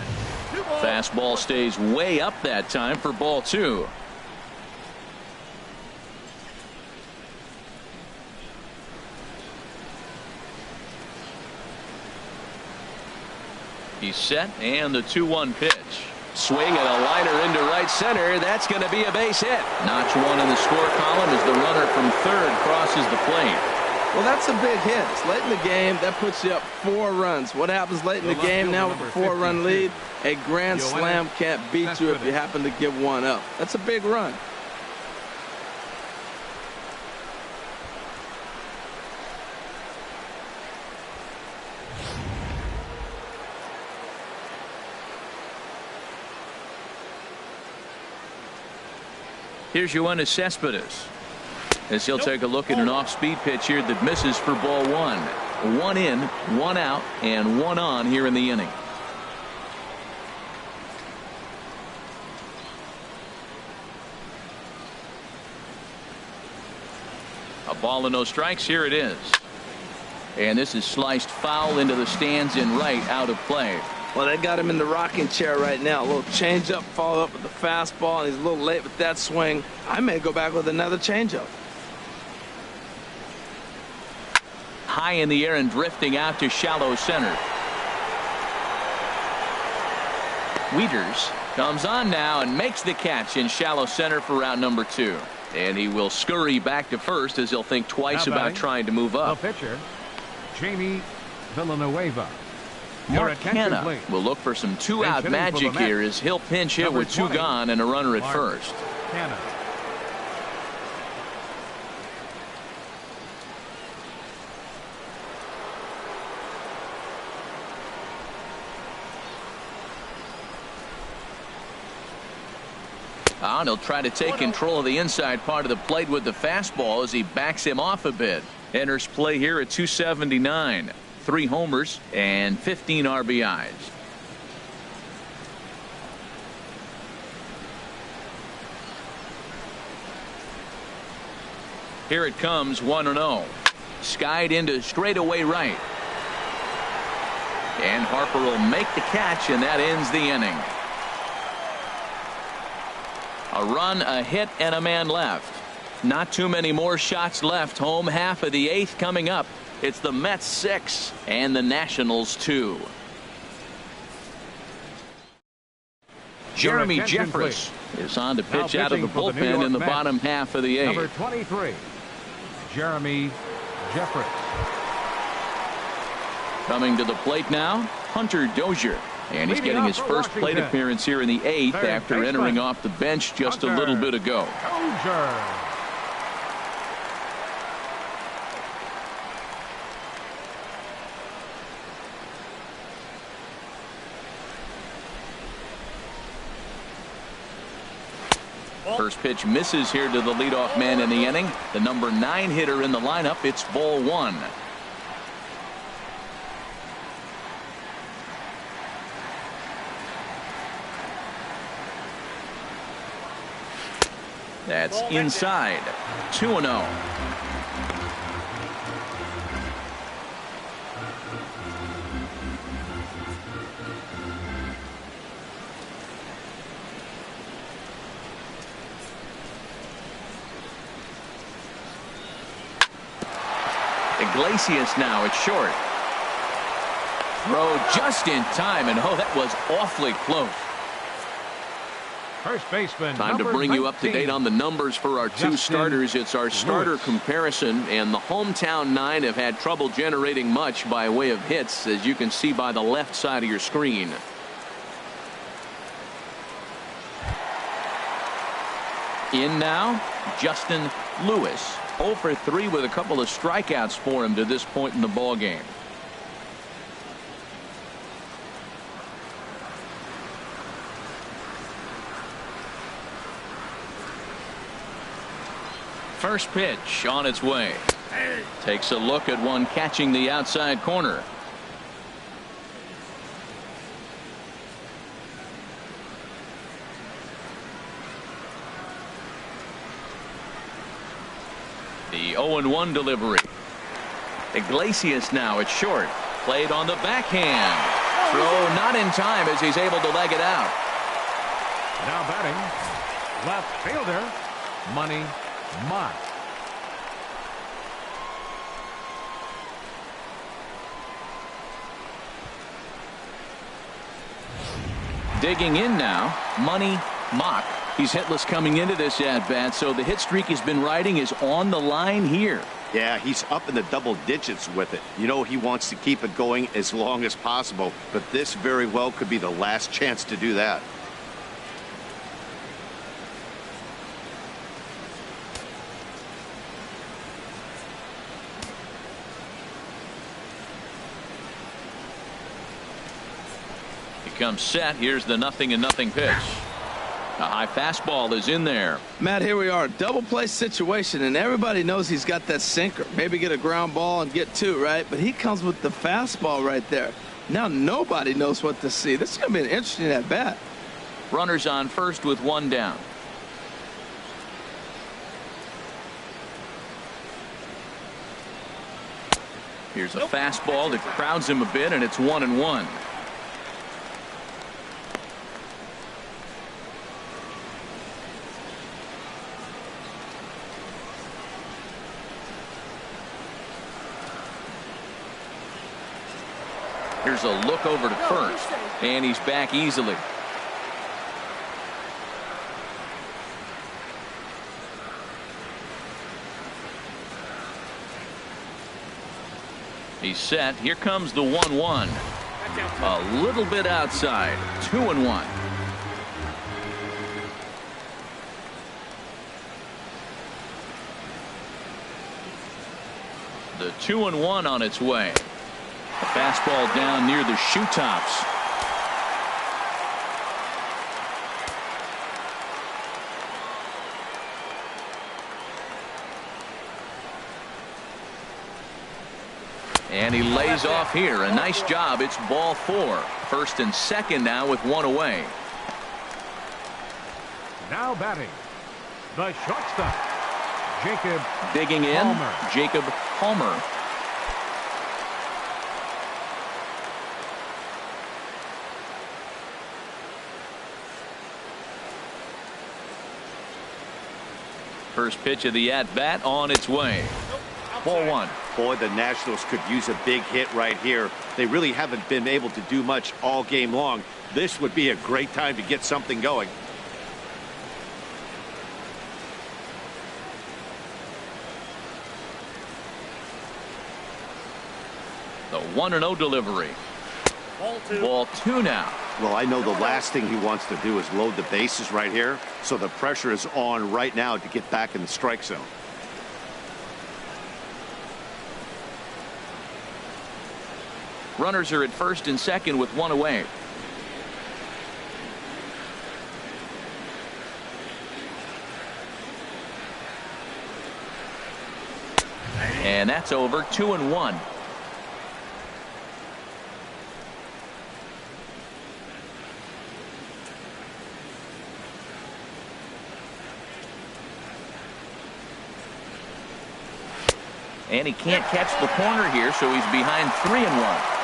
Fastball stays way up that time for ball 2. He's set, and the 2-1 pitch. Swing and a liner into right center. That's going to be a base hit. Notch 1 in the score column as the runner from third crosses the plate. Well, that's a big hit. It's late in the game. That puts you up 4 runs. What happens late in the game now with the 4-run lead? A grand slam can't beat you if you happen to give one up. That's a big run. Here's Yoenis Cespedes, as he'll take a look at an off-speed pitch here that misses for ball 1. 1 in, 1 out, and 1 on here in the inning. A ball and no strikes. Here it is. And this is sliced foul into the stands in right, out of play. Well, they got him in the rocking chair right now. A little changeup, follow up with the fastball, and he's a little late with that swing. I may go back with another changeup. High in the air and drifting out to shallow center. Wieters comes on now and makes the catch in shallow center for round number 2. And he will scurry back to first as he'll think twice about trying to move up. The pitcher, Jamie Villanueva. Mark Hanna will look for some 2-out magic here as he'll pinch hit with 2 gone and a runner at first. Hanna. And he'll try to take control of the inside part of the plate with the fastball as he backs him off a bit. Enters play here at 279. 3 homers and 15 RBIs. Here it comes, 1-0. Skied into straightaway right. And Harper will make the catch, and that ends the inning. A run, a hit, and a man left. Not too many more shots left. Home half of the 8th coming up. It's the Mets 6 and the Nationals 2. Jeremy Jeffress is on to pitch out of the bullpen in the bottom half of the 8th. Number 23, Jeremy Jeffress. Coming to the plate now, Hunter Dozier. And he's getting his first plate appearance here in the 8th after entering off the bench just a little bit ago. Dozier. First pitch misses here to the leadoff man in the inning. The number 9 hitter in the lineup. It's ball 1. That's inside. 2-0. Iglesias now at short. Throw just in time, and that was awfully close. First baseman. Time to bring you up to date on the numbers for our 2 starters. It's our starter comparison, and the hometown 9 have had trouble generating much by way of hits, as you can see by the left side of your screen. In now, Justin Lewis. 0 for 3 with a couple of strikeouts for him to this point in the ball game. First pitch on its way. Takes a look at one catching the outside corner. The 0-1 delivery. Iglesias now at short. Played on the backhand. Throw not in time as he's able to leg it out. Now batting, left fielder, Money Mott. Digging in now, Money Mott. He's hitless coming into this at-bat, so the hit streak he's been riding is on the line here. Yeah, he's up in the double digits with it. You know, he wants to keep it going as long as possible, but this very well could be the last chance to do that. He comes set. Here's the 0-0 pitch. A high fastball is in there. Matt, here we are, double play situation, and everybody knows he's got that sinker. Maybe get a ground ball and get two, right? But he comes with the fastball right there. Now nobody knows what to see. This is going to be an interesting at bat. Runners on first with one down. Here's a fastball that crowds him a bit, and it's 1-1. Here's a look over to first, and he's back easily. He's set. Here comes the 1-1. A little bit outside. 2-1. The 2-1 on its way. A fastball down near the shoe tops. And he lays off here. A nice job. It's ball 4. First and second now with one away. Now batting, the shortstop, Jacob Digging in, Palmer. Jacob Palmer. First pitch of the at-bat on its way. Ball 1. Boy, the Nationals could use a big hit right here. They really haven't been able to do much all game long. This would be a great time to get something going. The 1-0 delivery. Ball 2 now. Well, I know the last thing he wants to do is load the bases right here, so the pressure is on right now to get back in the strike zone. Runners are at first and second with one away. And that's over. 2-1. And he can't catch the corner here, so he's behind 3-1.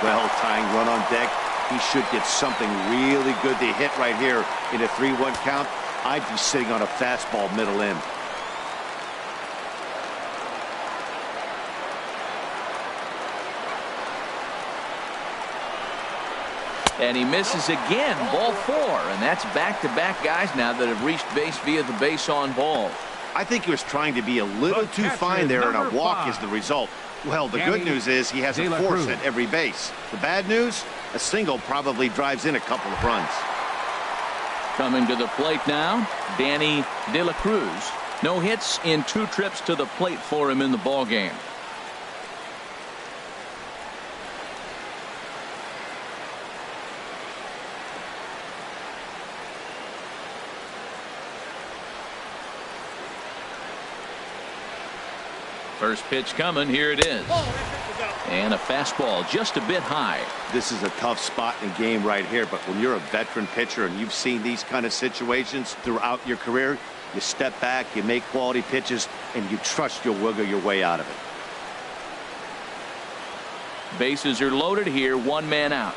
Well, tying run on deck. He should get something really good to hit right here in a 3-1 count. I'd be sitting on a fastball middle in. And he misses again. Ball 4. And that's back-to-back guys now that have reached base via the base on ball. I think he was trying to be a little too fine there, and a walk is the result. Well, the good news is he has a force at every base. The bad news, a single probably drives in a couple of runs. Coming to the plate now, Danny De La Cruz. No hits in 2 trips to the plate for him in the ballgame. First pitch coming. Here it is. And a fastball just a bit high. This is a tough spot in the game right here, but when you're a veteran pitcher and you've seen these kind of situations throughout your career, you step back, you make quality pitches, and you trust you'll wiggle your way out of it. Bases are loaded here. One man out.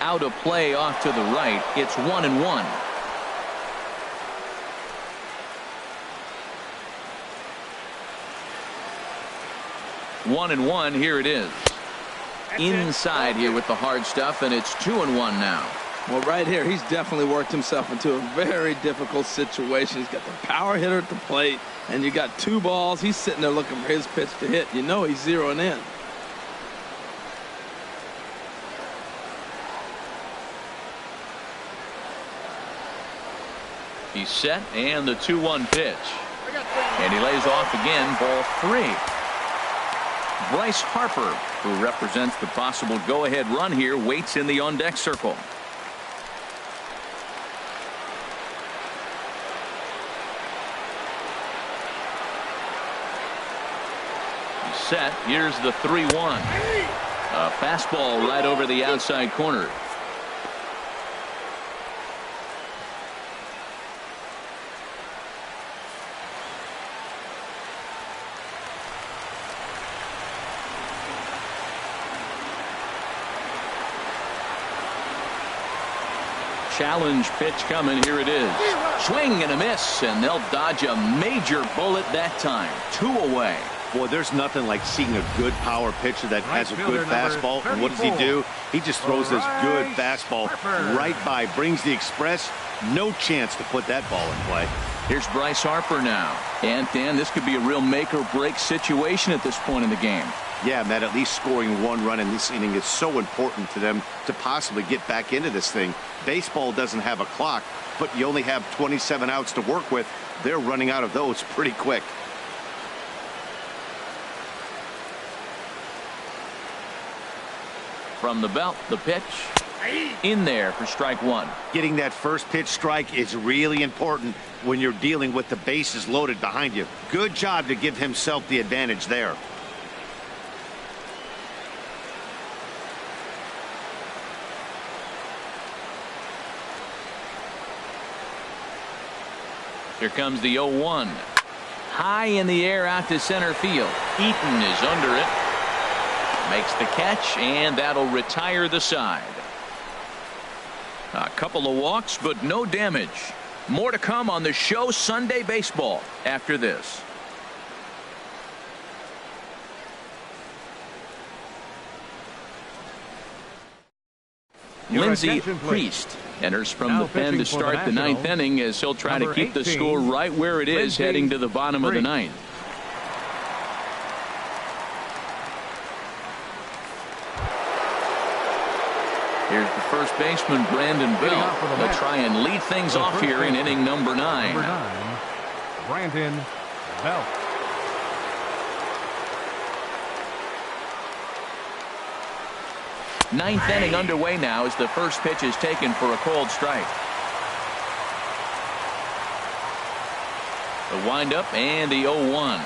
Out of play off to the right. It's 1-1. One and one. Here it is. Inside here with the hard stuff, and it's 2-1 now. Well, right here, he's definitely worked himself into a very difficult situation. He's got the power hitter at the plate, and you got 2 balls. He's sitting there looking for his pitch to hit. You know he's zeroing in. He's set, and the 2-1 pitch. And he lays off again, ball 3. Bryce Harper, who represents the possible go-ahead run here, waits in the on-deck circle. He's set. Here's the 3-1. A fastball right over the outside corner. Challenge pitch coming. Here it is. Swing and a miss, and they'll dodge a major bullet that time. 2 away. Boy, there's nothing like seeing a good power pitcher that has a good fastball. And what does he do? He just throws this good fastball right by, brings the express. No chance to put that ball in play. Here's Bryce Harper now. And Dan, this could be a real make or break situation at this point in the game. Yeah, Matt, at least scoring 1 run in this inning is so important to them to possibly get back into this thing. Baseball doesn't have a clock, but you only have 27 outs to work with. They're running out of those pretty quick. From the belt, the pitch. In there for strike 1. Getting that first pitch strike is really important when you're dealing with the bases loaded behind you. Good job to give himself the advantage there. Here comes the 0-1. High in the air out to center field. Eaton is under it. Makes the catch, and that'll retire the side. A couple of walks, but no damage. More to come on the show Sunday Baseball after this. Lindsey Priest enters from the pen to start the 9th inning as he'll try to keep the score right where it is heading to the bottom of the 9th. Here's the first baseman, Brandon Belt. They'll try and lead things off here in inning number 9. Brandon Belt. Ninth inning underway now as the first pitch is taken for a called strike. The windup and the 0-1.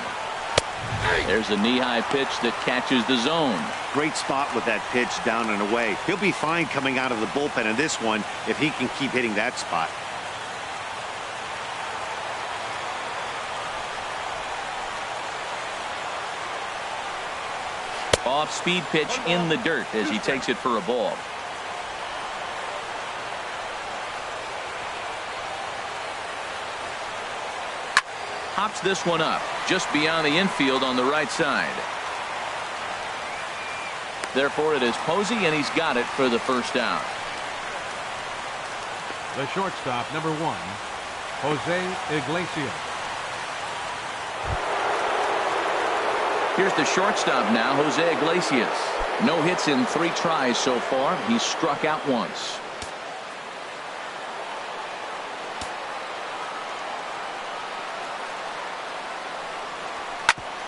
There's a knee-high pitch that catches the zone. Great spot with that pitch down and away. He'll be fine coming out of the bullpen in this one if he can keep hitting that spot. Off-speed pitch in the dirt as he takes it for a ball. Hops this one up just beyond the infield on the right side. Therefore, it is Posey, and he's got it for the first out. The shortstop, number 1, Jose Iglesias. Here's the shortstop now, Jose Iglesias. No hits in 3 tries so far. He's struck out once.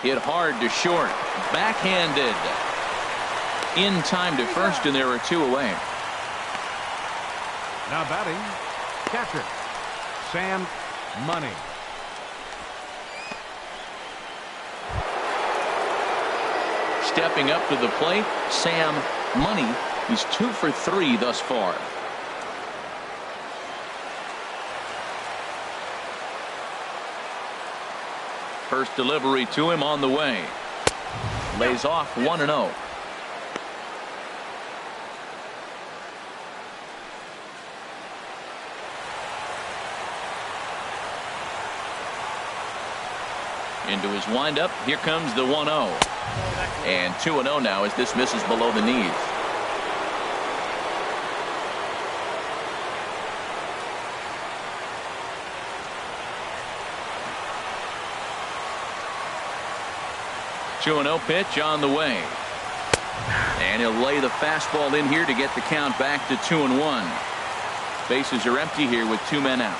Hit hard to short. Backhanded. In time to first, and there are 2 away. Now batting, catcher, Sam Money. Stepping up to the plate, Sam Money. He's 2 for 3 thus far. First delivery to him on the way. Lays off 1-0. Into his windup. Here comes the 1-0. And 2-0 now as this misses below the knees. Two 2-0 pitch on the way. And he'll lay the fastball in here to get the count back to 2-1. Bases are empty here with 2 men out.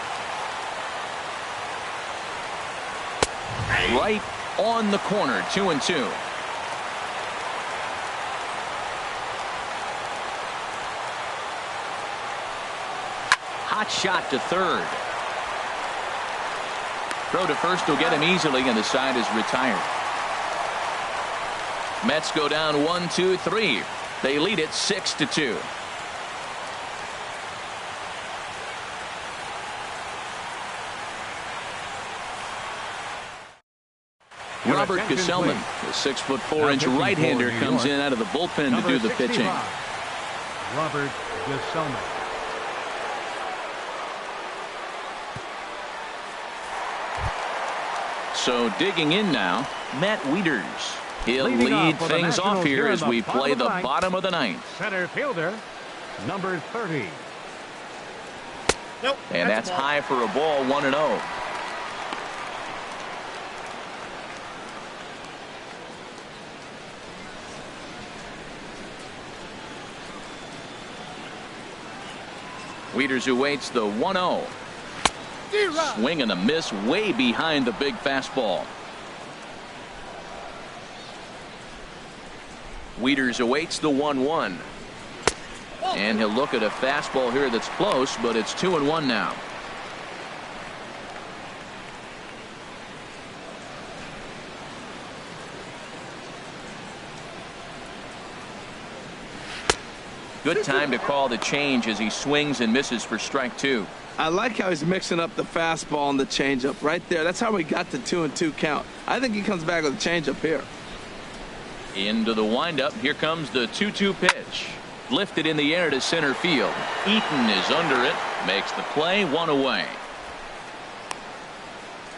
Right on the corner, 2-2. Hot shot to third. Throw to first will get him easily, and the side is retired. Mets go down 1-2-3. They lead it 6-2. Robert Gesellman, the 6'4" right-hander, comes in out of the bullpen to do the pitching. Robert Gesellman. So digging in now, Matt Wieters. He'll lead things off here as we play the bottom of the ninth. Center fielder, number 30. Nope. And that's high for a ball, 1-0. Wieters who waits the 1-0. Swing and a miss way behind the big fastball. Wieters awaits the 1-1. And he'll look at a fastball here that's close, but it's 2-1 now. Good time to call the change as he swings and misses for strike 2. I like how he's mixing up the fastball and the changeup right there. That's how we got the 2-2 count. I think he comes back with a changeup here. Into the windup. Here comes the 2-2 pitch. Lifted in the air to center field. Eaton is under it. Makes the play, 1 away.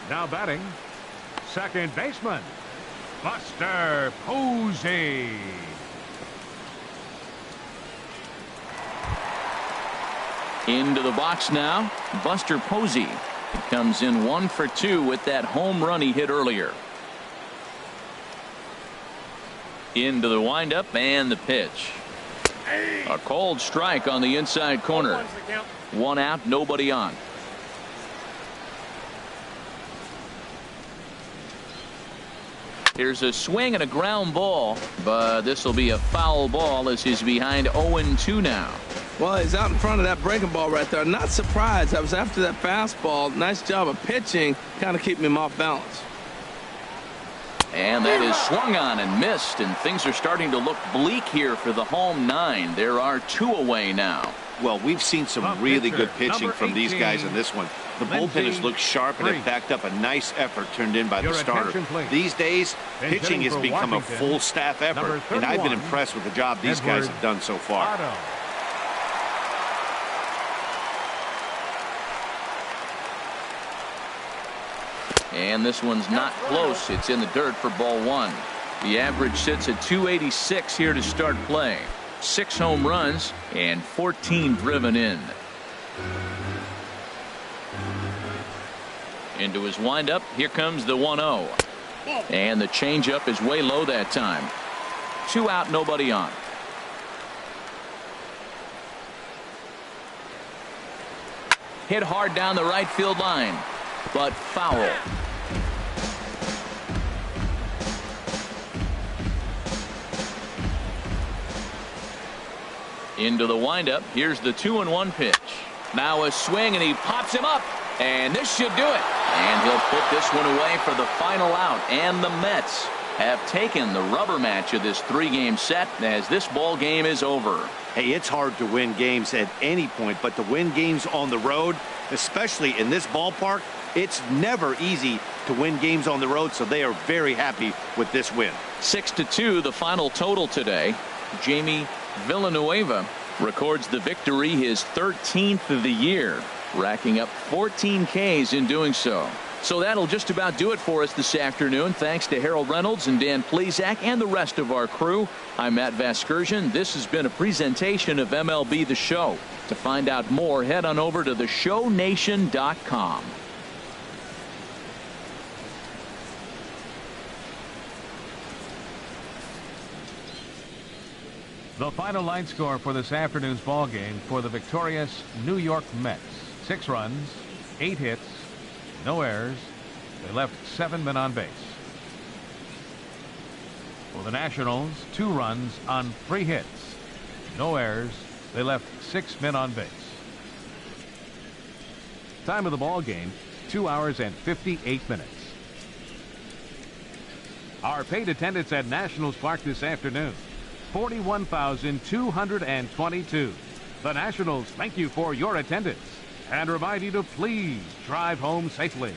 Now batting, second baseman, Buster Posey. Into the box now, Buster Posey. He comes in 1 for 2 with that home run he hit earlier. Into the windup and the pitch. A cold strike on the inside corner. 1 out, nobody on. Here's a swing and a ground ball, but this will be a foul ball as he's behind 0-2 now. Well, he's out in front of that breaking ball right there. Not surprised. I was after that fastball. Nice job of pitching, kind of keeping him off balance. And that is swung on and missed, and things are starting to look bleak here for the home 9. There are 2 away now. Well, we've seen some really good pitching from these guys in this one. The bullpen has looked sharp and have backed up a nice effort turned in by the starter. These days, pitching has become a full staff effort, and I've been impressed with the job these guys have done so far. And this one's not close. It's in the dirt for ball 1. The average sits at 286 here to start play. 6 home runs and 14 driven in. Into his windup. Here comes the 1-0. And the changeup is way low that time. 2 out, nobody on. Hit hard down the right field line, but foul. Into the windup. Here's the 2-1 pitch. Now a swing, and he pops him up. And this should do it. And he'll put this one away for the final out. And the Mets have taken the rubber match of this 3-game set as this ball game is over. Hey, it's hard to win games at any point, but to win games on the road, especially in this ballpark, it's never easy to win games on the road, so they are very happy with this win. 6-2, the final total today. Jamie Villanueva records the victory, his 13th of the year, racking up 14 Ks in doing so. So that'll just about do it for us this afternoon. Thanks to Harold Reynolds and Dan Plesac and the rest of our crew. I'm Matt Vasgersian. This has been a presentation of MLB The Show. To find out more, head on over to theshownation.com. The final line score for this afternoon's ball game for the victorious New York Mets. 6 runs, 8 hits, no errors. They left 7 men on base. For the Nationals, 2 runs on 3 hits, no errors. They left 6 men on base. Time of the ball game, 2 hours and 58 minutes. Our paid attendance at Nationals Park this afternoon, 41,222. The Nationals thank you for your attendance and remind you to please drive home safely.